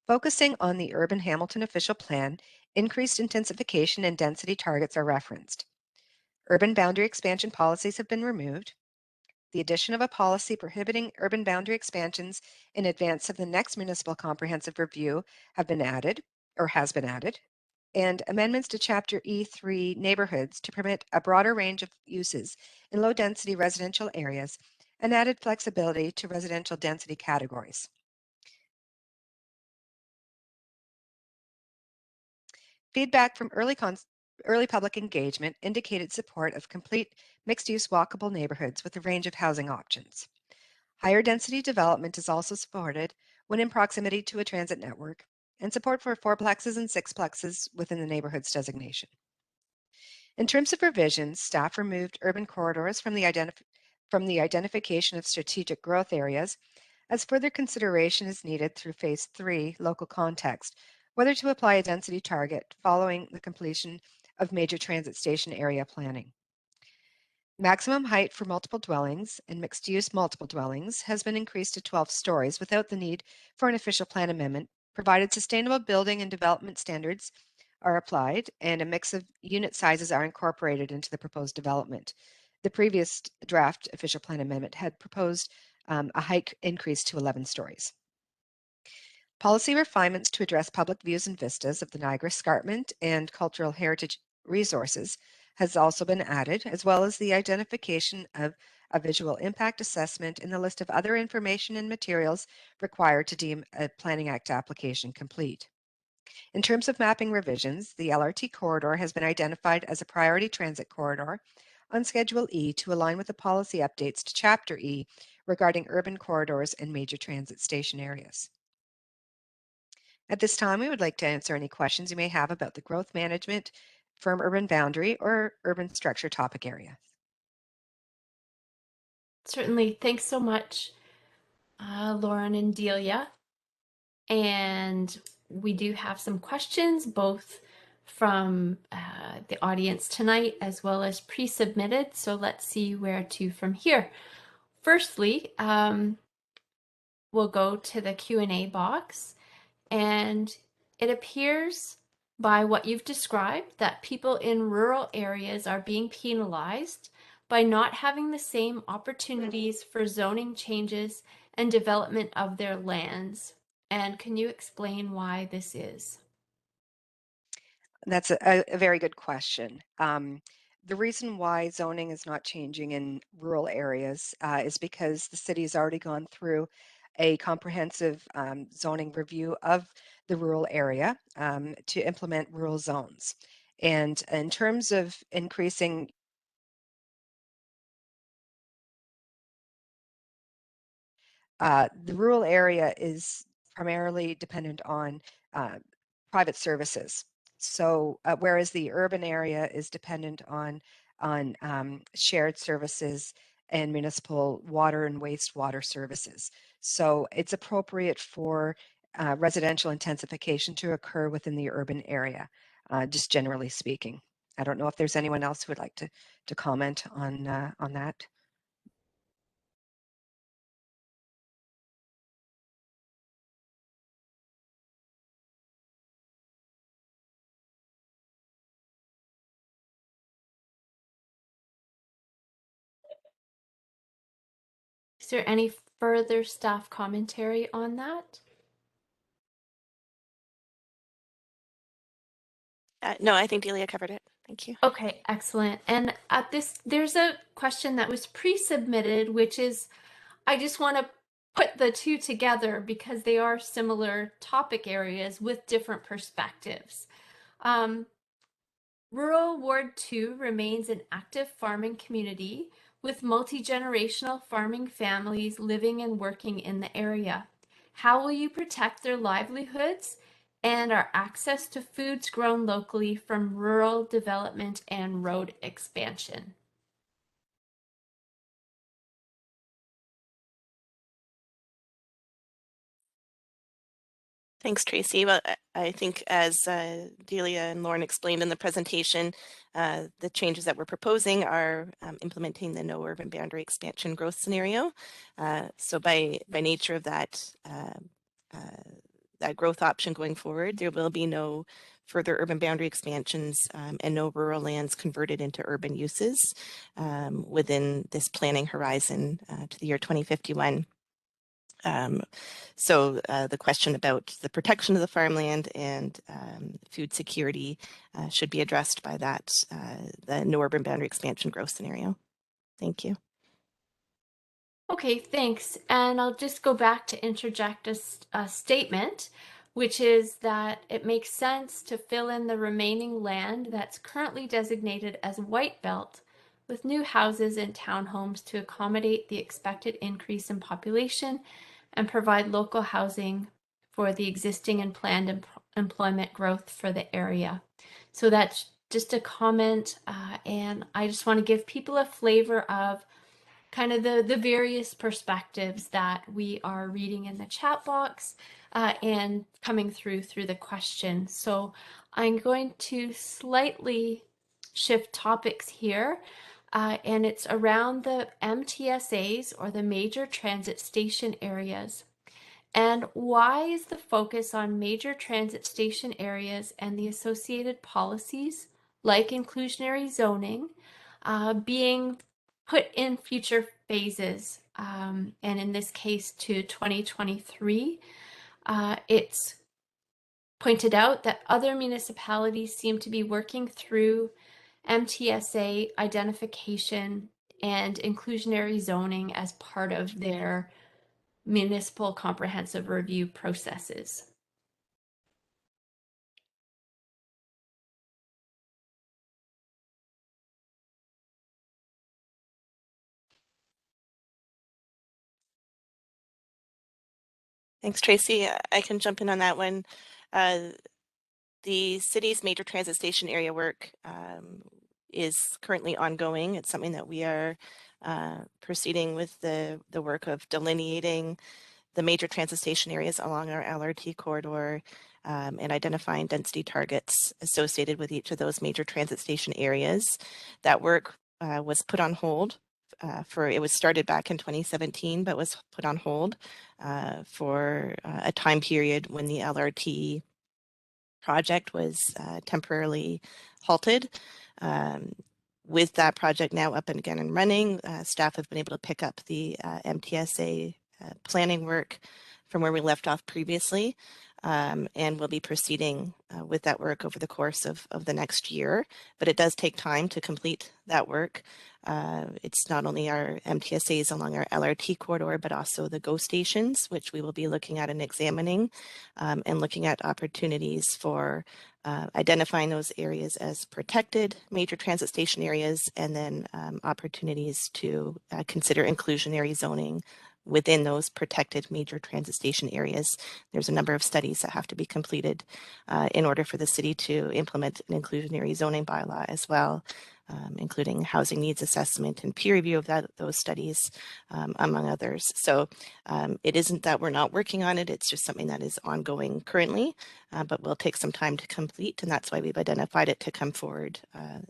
Focusing on the urban Hamilton official plan, increased intensification and density targets are referenced. Urban boundary expansion policies have been removed. The addition of a policy prohibiting urban boundary expansions in advance of the next municipal comprehensive review has been added, and amendments to Chapter E3 neighborhoods to permit a broader range of uses in low-density residential areas and added flexibility to residential density categories. Feedback from early public engagement indicated support of complete mixed-use walkable neighborhoods with a range of housing options. Higher density development is also supported when in proximity to a transit network, and support for fourplexes and sixplexes within the neighborhood's designation. In terms of revisions, staff removed urban corridors from the identification of strategic growth areas, as further consideration is needed through Phase 3 local context, whether to apply a density target following the completion of major transit station area planning. Maximum height for multiple dwellings and mixed-use multiple dwellings has been increased to 12 stories without the need for an official plan amendment, provided sustainable building and development standards are applied and a mix of unit sizes are incorporated into the proposed development. The previous draft official plan amendment had proposed a height increase to 11 stories. Policy refinements to address public views and vistas of the Niagara Escarpment and cultural heritage resources has also been added, as well as the identification of a visual impact assessment in the list of other information and materials required to deem a Planning Act application complete. In terms of mapping revisions, the LRT corridor has been identified as a priority transit corridor on Schedule E to align with the policy updates to Chapter E regarding urban corridors and major transit station areas. At this time, we would like to answer any questions you may have about the growth management, firm urban boundary, or urban structure topic area. Certainly. Thanks so much, Lauren and Delia. And we do have some questions, both from the audience tonight as well as pre-submitted. So let's see where to from here. Firstly, we'll go to the Q&A box, and it appears by what you've described that people in rural areas are being penalized by not having the same opportunities for zoning changes and development of their lands. And can you explain why this is? That's a very good question. The reason why zoning is not changing in rural areas is because the city has already gone through a comprehensive zoning review of the rural area to implement rural zones. And in terms of increasing the rural area is primarily dependent on private services. So whereas the urban area is dependent on shared services and municipal water and wastewater services. So it's appropriate for residential intensification to occur within the urban area, just generally speaking. I don't know if there's anyone else who would like to comment on that. Is there any further staff commentary on that? No, I think Delia covered it. Thank you. Okay, excellent. And at this, there's a question that was pre-submitted, which is, I just want to put the two together because they are similar topic areas with different perspectives. Rural Ward 2 remains an active farming community with multi-generational farming families living and working in the area. How will you protect their livelihoods and our access to foods grown locally from rural development and road expansion? Thanks, Tracy. Well, I think as Delia and Lauren explained in the presentation, the changes that we're proposing are implementing the no urban boundary expansion growth scenario. So by nature of that, that growth option going forward, there will be no further urban boundary expansions and no rural lands converted into urban uses within this planning horizon to the year 2051. So the question about the protection of the farmland and food security should be addressed by that, the no urban boundary expansion growth scenario. Thank you. Okay, thanks. And I'll just go back to interject a statement, which is that it makes sense to fill in the remaining land that's currently designated as white belt with new houses and townhomes to accommodate the expected increase in population and provide local housing for the existing and planned employment growth for the area. So that's just a comment, and I just want to give people a flavor of kind of the various perspectives that we are reading in the chat box and coming through the question. So I'm going to slightly shift topics here, and it's around the MTSAs, or the major transit station areas. And why is the focus on major transit station areas and the associated policies, like inclusionary zoning, being put in future phases, and in this case to 2023? It's pointed out that other municipalities seem to be working through MTSA identification and inclusionary zoning as part of their municipal comprehensive review processes. Thanks, Tracy. I can jump in on that one. The city's major transit station area work is currently ongoing. It's something that we are proceeding with the work of delineating the major transit station areas along our LRT corridor and identifying density targets associated with each of those major transit station areas. That work was put on hold it was started back in 2017, but was put on hold for a time period when the LRT project was temporarily halted. With that project now up and again and running, staff have been able to pick up the MTSA planning work from where we left off previously. and we'll be proceeding with that work over the course of the next year. But it does take time to complete that work. It's not only our MTSAs along our LRT corridor, but also the GO stations, which we will be looking at and examining, and looking at opportunities for identifying those areas as protected major transit station areas, and then opportunities to consider inclusionary zoning within those protected major transit station areas. There's a number of studies that have to be completed in order for the city to implement an inclusionary zoning bylaw as well, including housing needs assessment and peer review of those studies, among others. So it isn't that we're not working on it, it's just something that is ongoing currently, but will take some time to complete, and that's why we've identified it to come forward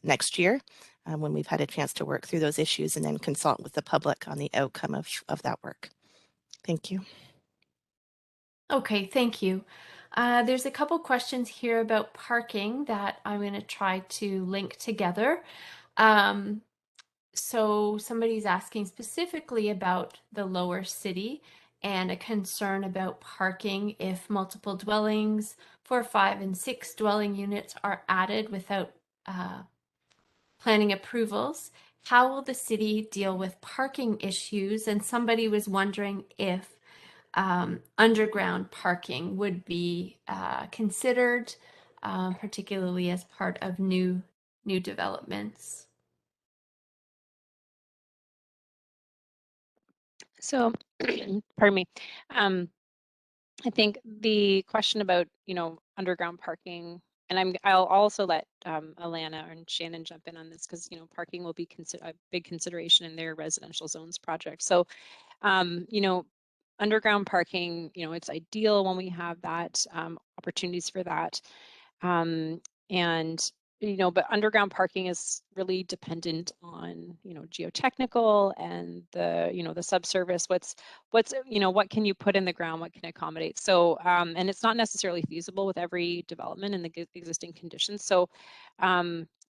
next year when we've had a chance to work through those issues and then consult with the public on the outcome of that work. Thank you. Okay, thank you. There's a couple questions here about parking that I'm going to try to link together. So somebody's asking specifically about the lower city and a concern about parking if multiple dwellings, 4, 5, and 6 dwelling units are added without planning approvals. How will the city deal with parking issues? And somebody was wondering if underground parking would be considered, particularly as part of new developments. So, pardon me. I think the question about, underground parking, and I'll also let Alana and Shannon jump in on this because, parking will be a big consideration in their residential zones project. So, underground parking, it's ideal when we have that opportunities for that. And but underground parking is really dependent on, geotechnical and the subsurface. What's, what can you put in the ground? What can accommodate? So, and it's not necessarily feasible with every development in the existing conditions. So,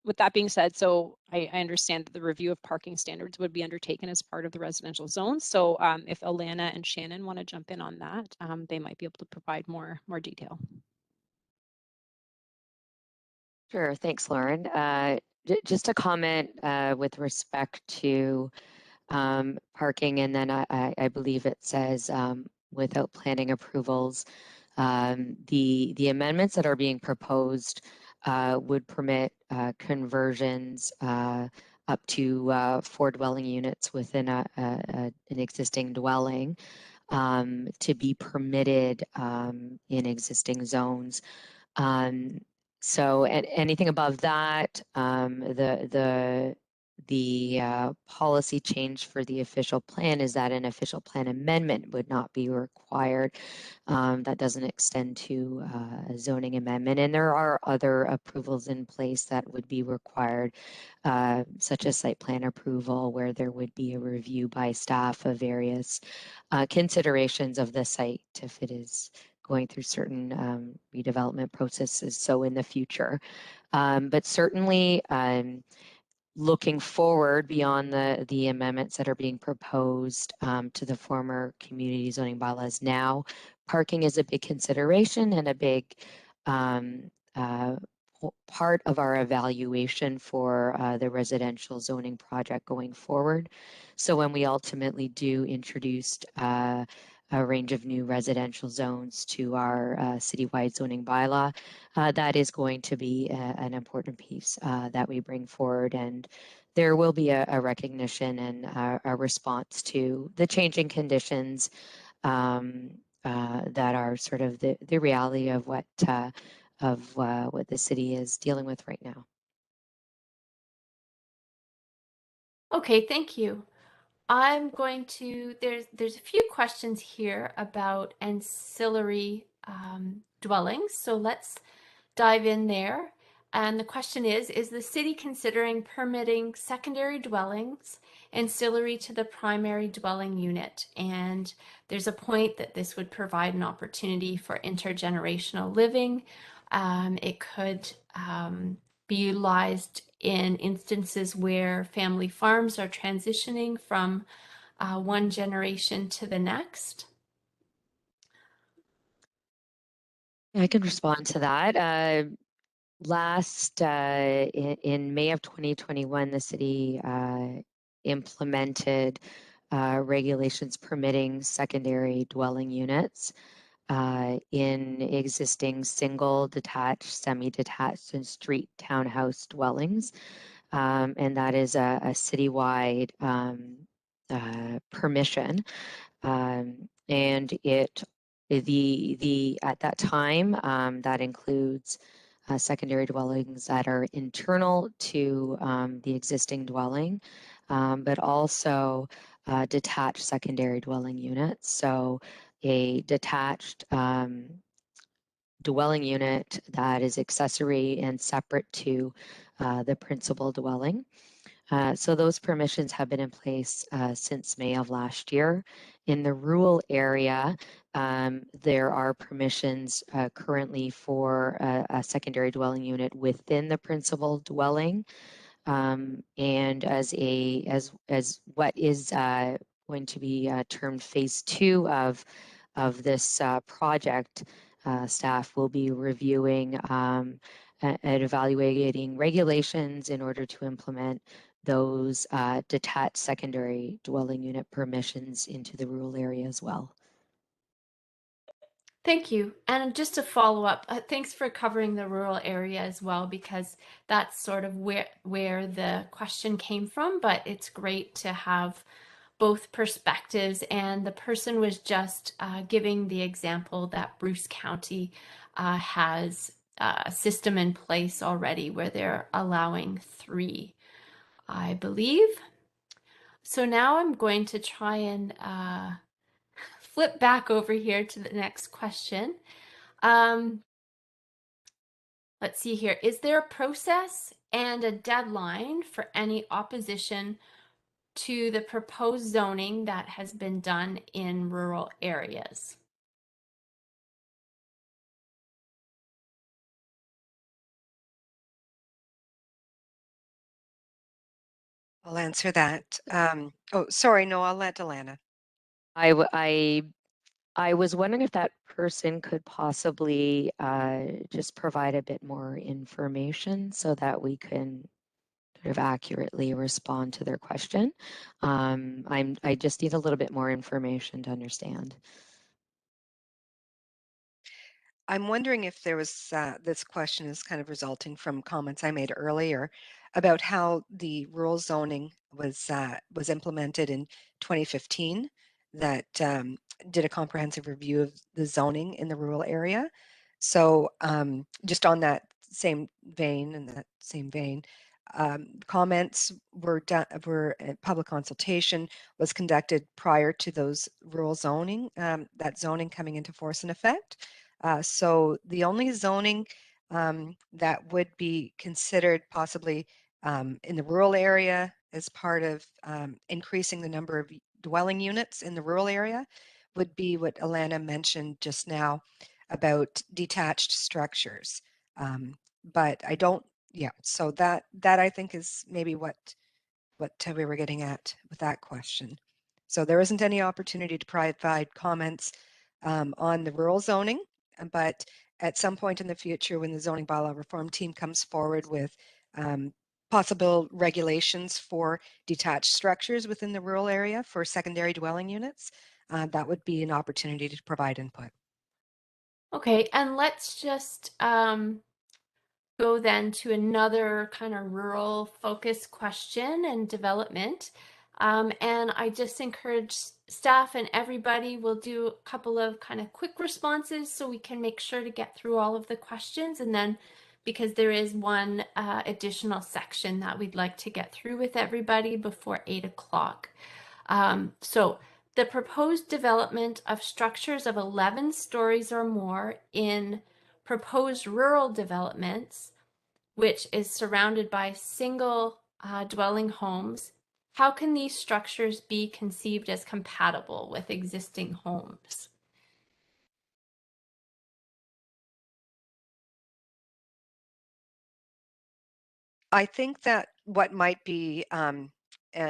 with that being said, so I understand that the review of parking standards would be undertaken as part of the residential zones. So, if Alana and Shannon want to jump in on that, they might be able to provide more detail. Sure, thanks, Lauren. Just a comment with respect to parking, and then I believe it says without planning approvals. The amendments that are being proposed would permit conversions up to 4 dwelling units within an existing dwelling to be permitted in existing zones. So anything above that, the policy change for the official plan is that an official plan amendment would not be required. That doesn't extend to a zoning amendment, and there are other approvals in place that would be required, such as site plan approval, where there would be a review by staff of various considerations of the site if it is going through certain redevelopment processes, so in the future. But certainly looking forward beyond the amendments that are being proposed to the former community zoning bylaws now, parking is a big consideration and a big part of our evaluation for the residential zoning project going forward. So when we ultimately do introduce a range of new residential zones to our citywide zoning bylaw, that is going to be an important piece that we bring forward. And there will be a recognition and a response to the changing conditions that are sort of the reality of what the city is dealing with right now. Okay, thank you. I'm going to, there's a few questions here about ancillary dwellings. So let's dive in there. And the question is the city considering permitting secondary dwellings ancillary to the primary dwelling unit? And there's a point that this would provide an opportunity for intergenerational living. It could be utilized in instances where family farms are transitioning from one generation to the next. I can respond to that. In May of 2021, the city implemented regulations permitting secondary dwelling units in existing single, detached, semi-detached, and street townhouse dwellings. And that is a citywide permission. And at that time, that includes secondary dwellings that are internal to the existing dwelling, but also detached secondary dwelling units. So a detached dwelling unit that is accessory and separate to the principal dwelling. So those permissions have been in place since May of last year. In the rural area, there are permissions currently for a secondary dwelling unit within the principal dwelling. And as what is going to be termed phase 2 of this project, staff will be reviewing and evaluating regulations in order to implement those detached secondary dwelling unit permissions into the rural area as well. Thank you. And just to follow up, thanks for covering the rural area as well, because that's sort of where the question came from, but it's great to have both perspectives. And the person was just giving the example that Bruce County has a system in place already where they're allowing 3, I believe. So now I'm going to try and flip back over here to the next question. Let's see here. Is there a process and a deadline for any opposition to the proposed zoning that has been done in rural areas? I'll answer that. Oh, sorry, no, I'll let Alana. I was wondering if that person could possibly just provide a bit more information so that we can sort of accurately respond to their question. I just need a little bit more information to understand. I'm wondering if there was this question is kind of resulting from comments I made earlier about how the rural zoning was implemented in 2015 that did a comprehensive review of the zoning in the rural area. So just on that same vein, comments were done. Public consultation was conducted prior to those rural zoning, that zoning coming into force and effect. So the only zoning that would be considered possibly in the rural area as part of increasing the number of dwelling units in the rural area would be what Alana mentioned just now about detached structures. But I don't, yeah, so that I think is maybe what we were getting at with that question. So there isn't any opportunity to provide comments on the rural zoning, but at some point in the future, when the zoning bylaw reform team comes forward with possible regulations for detached structures within the rural area for secondary dwelling units, that would be an opportunity to provide input. Okay, and let's just go then to another kind of rural focused question and development. And I just encourage staff and everybody will do a couple of kind of quick responses so we can make sure to get through all of the questions. And then because there is one additional section that we'd like to get through with everybody before 8 o'clock. So the proposed development of structures of 11 stories or more in proposed rural developments, which is surrounded by single dwelling homes, how can these structures be conceived as compatible with existing homes? I think that what might be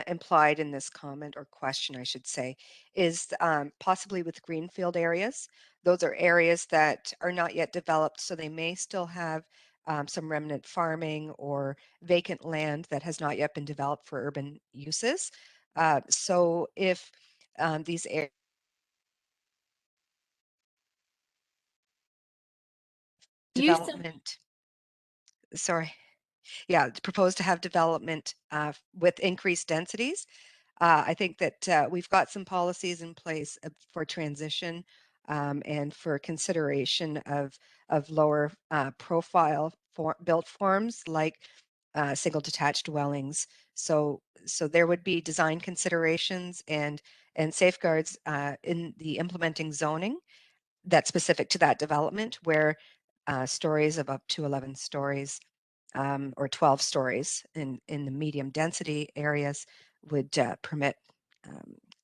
implied in this comment or question, I should say, is possibly with greenfield areas. Those are areas that are not yet developed, so they may still have some remnant farming or vacant land that has not yet been developed for urban uses. So if these areas development, sorry, yeah, proposed to have development with increased densities. I think that we've got some policies in place for transition and for consideration of lower profile built forms like single detached dwellings. So there would be design considerations and safeguards in the implementing zoning that's specific to that development, where stories of up to 11 stories or 12 stories in the medium density areas would permit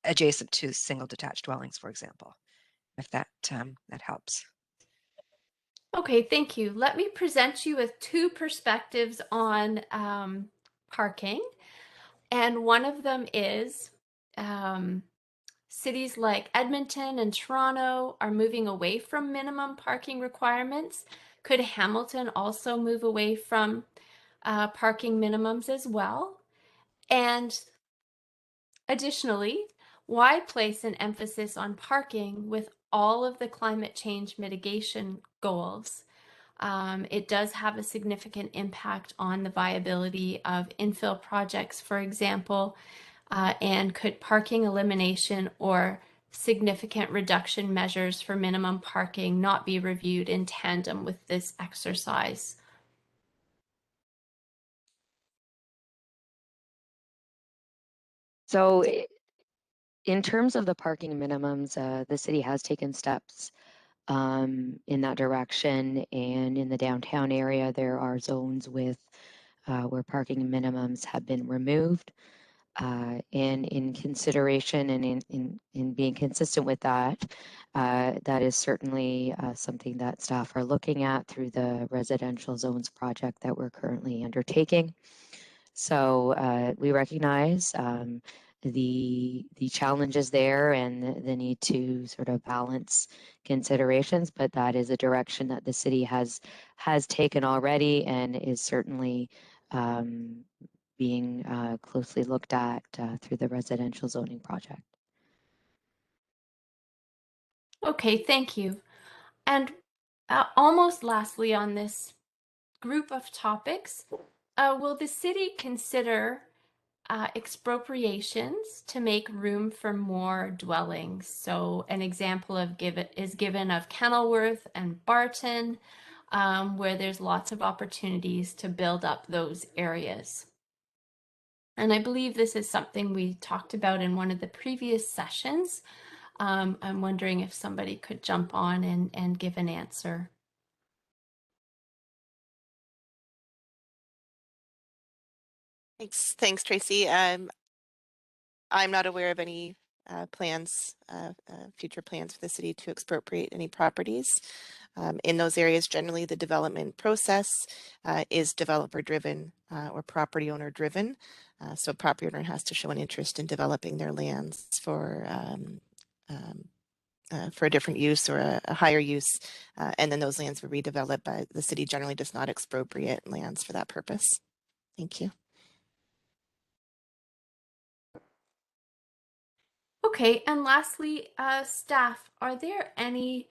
adjacent to single detached dwellings, for example, if that that helps. Okay, thank you. Let me present you with two perspectives on parking. And one of them is cities like Edmonton and Toronto are moving away from minimum parking requirements. Could Hamilton also move away from parking minimums as well? And additionally, why place an emphasis on parking with all of the climate change mitigation goals? It does have a significant impact on the viability of infill projects, for example, and could parking elimination or significant reduction measures for minimum parking not be reviewed in tandem with this exercise? So in terms of the parking minimums, the city has taken steps in that direction. And in the downtown area, there are zones with where parking minimums have been removed. And in consideration and in being consistent with that, that is certainly something that staff are looking at through the residential zones project that we're currently undertaking. So we recognize the challenges there and the need to sort of balance considerations, but that is a direction that the city has taken already and is certainly being closely looked at through the residential zoning project. Okay, thank you. And almost lastly on this group of topics, will the city consider expropriations to make room for more dwellings? So an example of given of Kenilworth and Barton, where there's lots of opportunities to build up those areas. And I believe this is something we talked about in one of the previous sessions. I'm wondering if somebody could jump on and give an answer. Thanks, Tracy. I'm not aware of any plans, future plans for the city to expropriate any properties. In those areas, generally the development process is developer driven or property owner driven. So a property owner has to show an interest in developing their lands for a different use or a higher use, and then those lands were redeveloped. But the city generally does not expropriate lands for that purpose. Thank you. Okay, and lastly, staff, are there any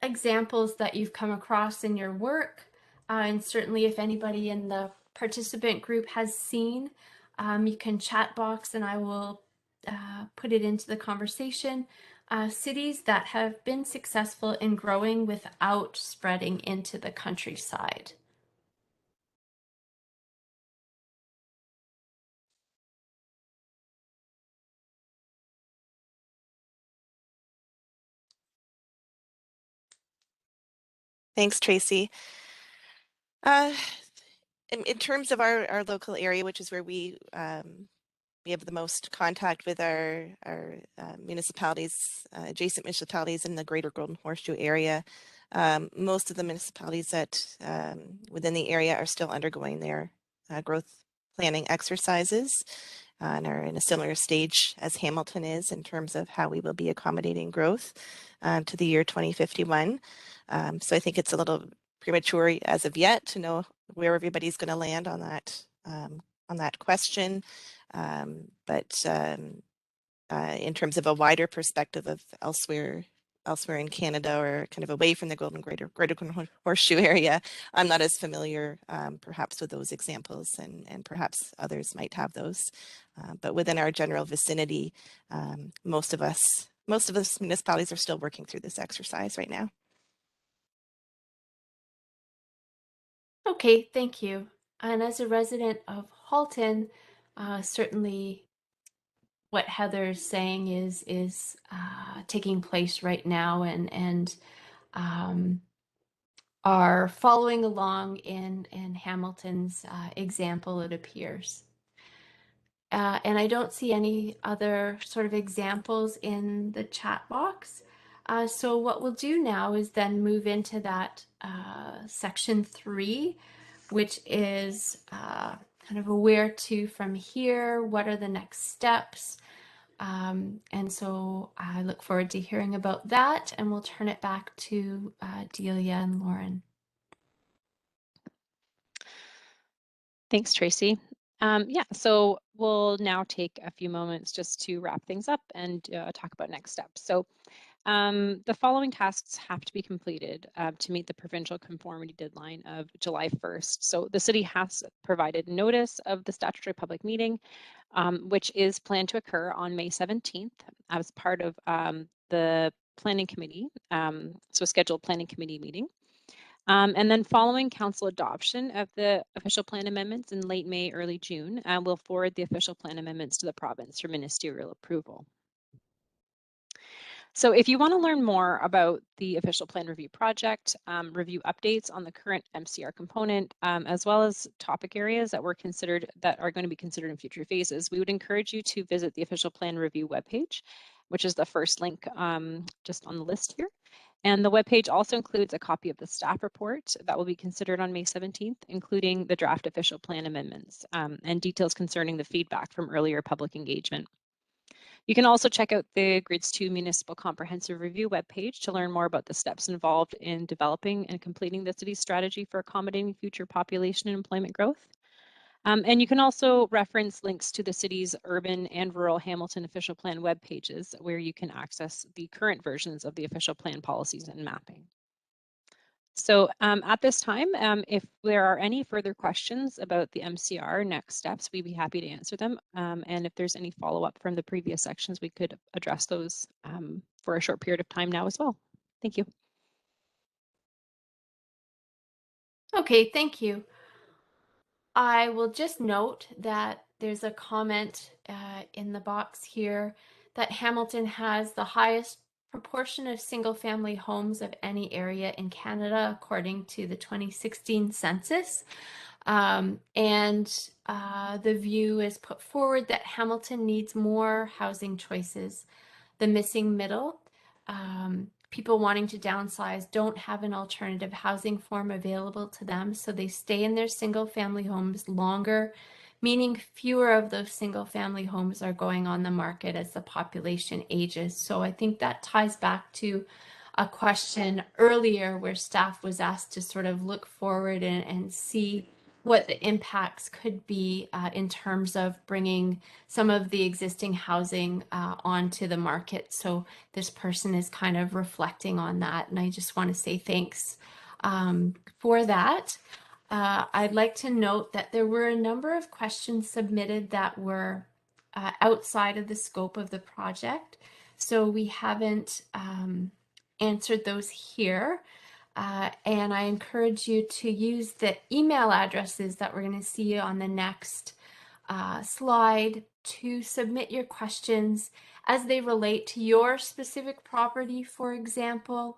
examples that you've come across in your work? And certainly if anybody in the participant group has seen, you can chat box and I will put it into the conversation. Cities that have been successful in growing without spreading into the countryside. Thanks, Tracy. In terms of our local area, which is where we have the most contact with our municipalities, adjacent municipalities in the Greater Golden Horseshoe area, most of the municipalities that within the area are still undergoing their growth planning exercises. and are in a similar stage as Hamilton is in terms of how we will be accommodating growth to the year 2051. So I think it's a little premature as of yet to know where everybody's going to land on that question. In terms of a wider perspective of elsewhere in Canada or kind of away from the Greater Horseshoe area, I'm not as familiar perhaps with those examples, and perhaps others might have those. But within our general vicinity, most of us municipalities are still working through this exercise right now. Okay, thank you. And as a resident of Halton, certainly what Heather's saying is taking place right now, and are following along in Hamilton's example, it appears. And I don't see any other sort of examples in the chat box. So what we'll do now is then move into that section 3, which is kind of a where to from here, what are the next steps. And so I look forward to hearing about that, and we'll turn it back to Delia and Lauren. Thanks, Tracy. Yeah, so we'll now take a few moments just to wrap things up and talk about next steps. So the following tasks have to be completed to meet the provincial conformity deadline of July 1st. So the city has provided notice of the statutory public meeting, which is planned to occur on May 17th as part of the planning committee, so a scheduled planning committee meeting. And then following council adoption of the official plan amendments in late May, early June, we'll forward the official plan amendments to the province for ministerial approval. So if you want to learn more about the official plan review project, review updates on the current MCR component, as well as topic areas that are going to be considered in future phases, we would encourage you to visit the official plan review webpage, which is the first link just on the list here. And the webpage also includes a copy of the staff report that will be considered on May 17th, including the draft official plan amendments and details concerning the feedback from earlier public engagement. You can also check out the Grids 2 Municipal Comprehensive Review webpage to learn more about the steps involved in developing and completing the city's strategy for accommodating future population and employment growth. And you can also reference links to the city's urban and rural Hamilton official plan web pages, where you can access the current versions of the official plan policies and mapping. So at this time, if there are any further questions about the MCR next steps, we'd be happy to answer them. And if there's any follow-up from the previous sections, we could address those for a short period of time now as well. Thank you. Okay, thank you. I will just note that there's a comment in the box here that Hamilton has the highest proportion of single-family homes of any area in Canada, according to the 2016 census. And the view is put forward that Hamilton needs more housing choices. The missing middle, people wanting to downsize don't have an alternative housing form available to them, so they stay in their single family homes longer, meaning fewer of those single family homes are going on the market as the population ages. So I think that ties back to a question earlier where staff was asked to sort of look forward and see what the impacts could be in terms of bringing some of the existing housing onto the market. So this person is kind of reflecting on that, and I just want to say thanks for that. I'd like to note that there were a number of questions submitted that were outside of the scope of the project, so we haven't answered those here. And I encourage you to use the email addresses that we're going to see on the next slide to submit your questions as they relate to your specific property, for example.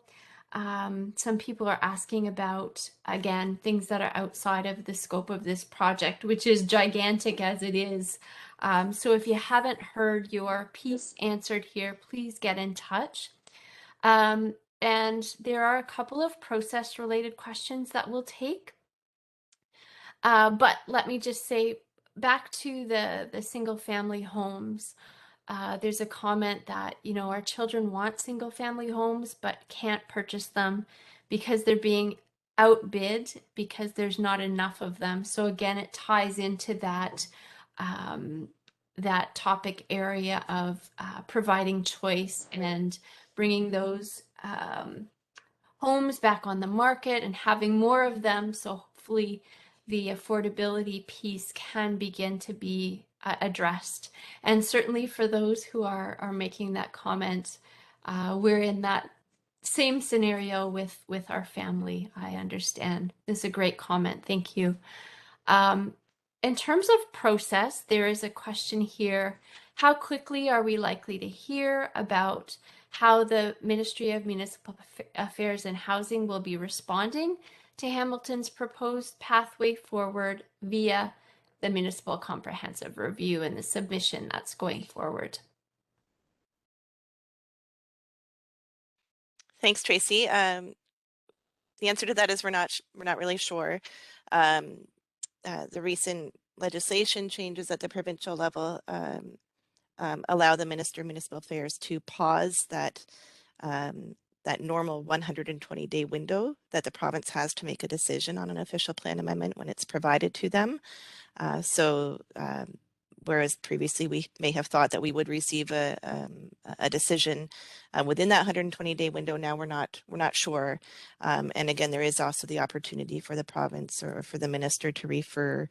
Some people are asking about, again, things that are outside of the scope of this project, which is gigantic as it is. So if you haven't heard your piece answered here, please get in touch. And there are a couple of process-related questions that we'll take. But let me just say, back to the single family homes, there's a comment that, you know, our children want single family homes but can't purchase them because they're being outbid because there's not enough of them. So again, it ties into that that topic area of providing choice and bringing those homes back on the market and having more of them. So hopefully the affordability piece can begin to be addressed. And certainly for those who are making that comment, we're in that same scenario with our family. I understand. This is a great comment. Thank you. In terms of process, there is a question here. How quickly are we likely to hear about how the Ministry of Municipal Affairs and Housing will be responding to Hamilton's proposed pathway forward via the Municipal Comprehensive Review and the submission that's going forward? Thanks, Tracy. The answer to that is we're not really sure. The recent legislation changes at the provincial level allow the Minister of Municipal Affairs to pause that that normal 120-day window that the province has to make a decision on an official plan amendment when it's provided to them. Whereas previously we may have thought that we would receive a decision within that 120-day window, now we're not sure. And again, there is also the opportunity for the province or for the minister to refer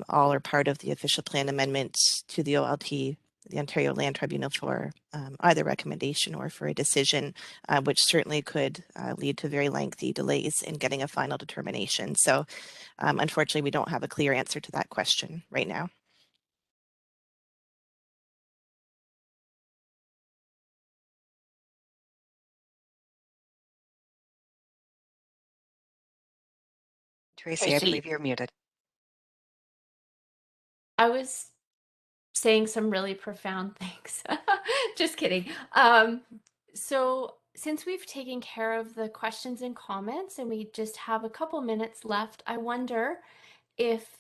all or part of the official plan amendment to the OLT, the Ontario Land Tribunal, for either recommendation or for a decision, which certainly could lead to very lengthy delays in getting a final determination. So unfortunately, we don't have a clear answer to that question right now. Tracy, I believe you're muted. I was saying some really profound things. Just kidding. So since we've taken care of the questions and comments and we just have a couple minutes left, I wonder if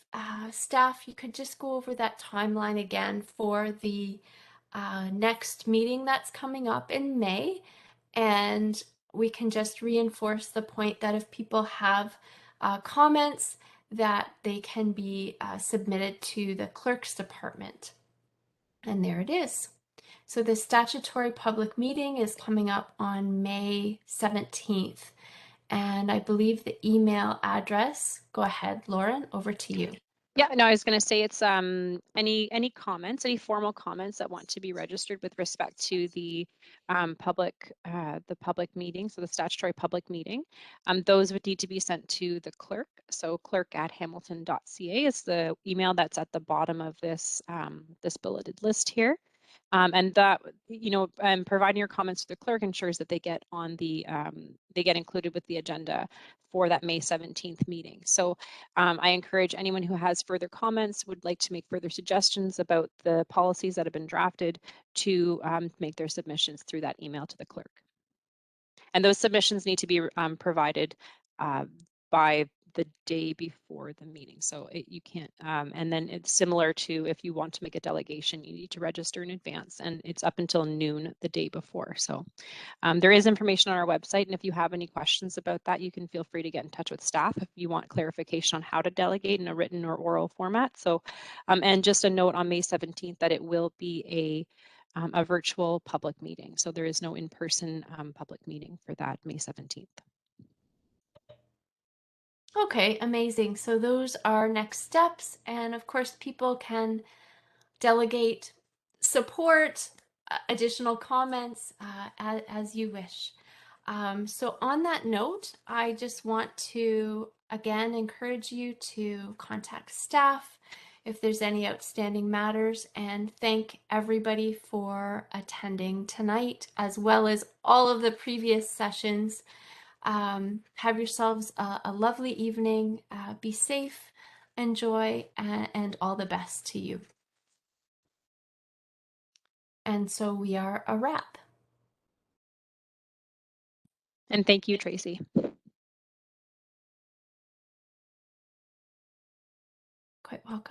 staff, you could just go over that timeline again for the next meeting that's coming up in May. And we can just reinforce the point that if people have comments, that they can be submitted to the clerk's department. And there it is. So the statutory public meeting is coming up on May 17th. And I believe the email address, go ahead, Lauren, over to you. Yeah, no, I was going to say it's any comments, any formal comments that want to be registered with respect to the public meeting, so the statutory public meeting, those would need to be sent to the clerk. So clerk@hamilton.ca is the email that's at the bottom of this this bulleted list here. And that, you know, providing your comments to the clerk ensures that they get on the, they get included with the agenda for that May 17th meeting. So I encourage anyone who has further comments, would like to make further suggestions about the policies that have been drafted, to make their submissions through that email to the clerk. And those submissions need to be provided by the day before the meeting. So you can't, and then it's similar to if you want to make a delegation, you need to register in advance, and it's up until noon the day before. So there is information on our website, and if you have any questions about that, you can feel free to get in touch with staff if you want clarification on how to delegate in a written or oral format. So, and just a note on May 17th that it will be a virtual public meeting. So there is no in-person public meeting for that May 17th. Okay, amazing. So those are next steps. And of course, people can delegate support, additional comments as you wish. So on that note, I just want to again encourage you to contact staff if there's any outstanding matters, and thank everybody for attending tonight, as well as all of the previous sessions. Have yourselves a lovely evening. Be safe, enjoy, and all the best to you. And so we are a wrap. And thank you, Tracy. Quite welcome.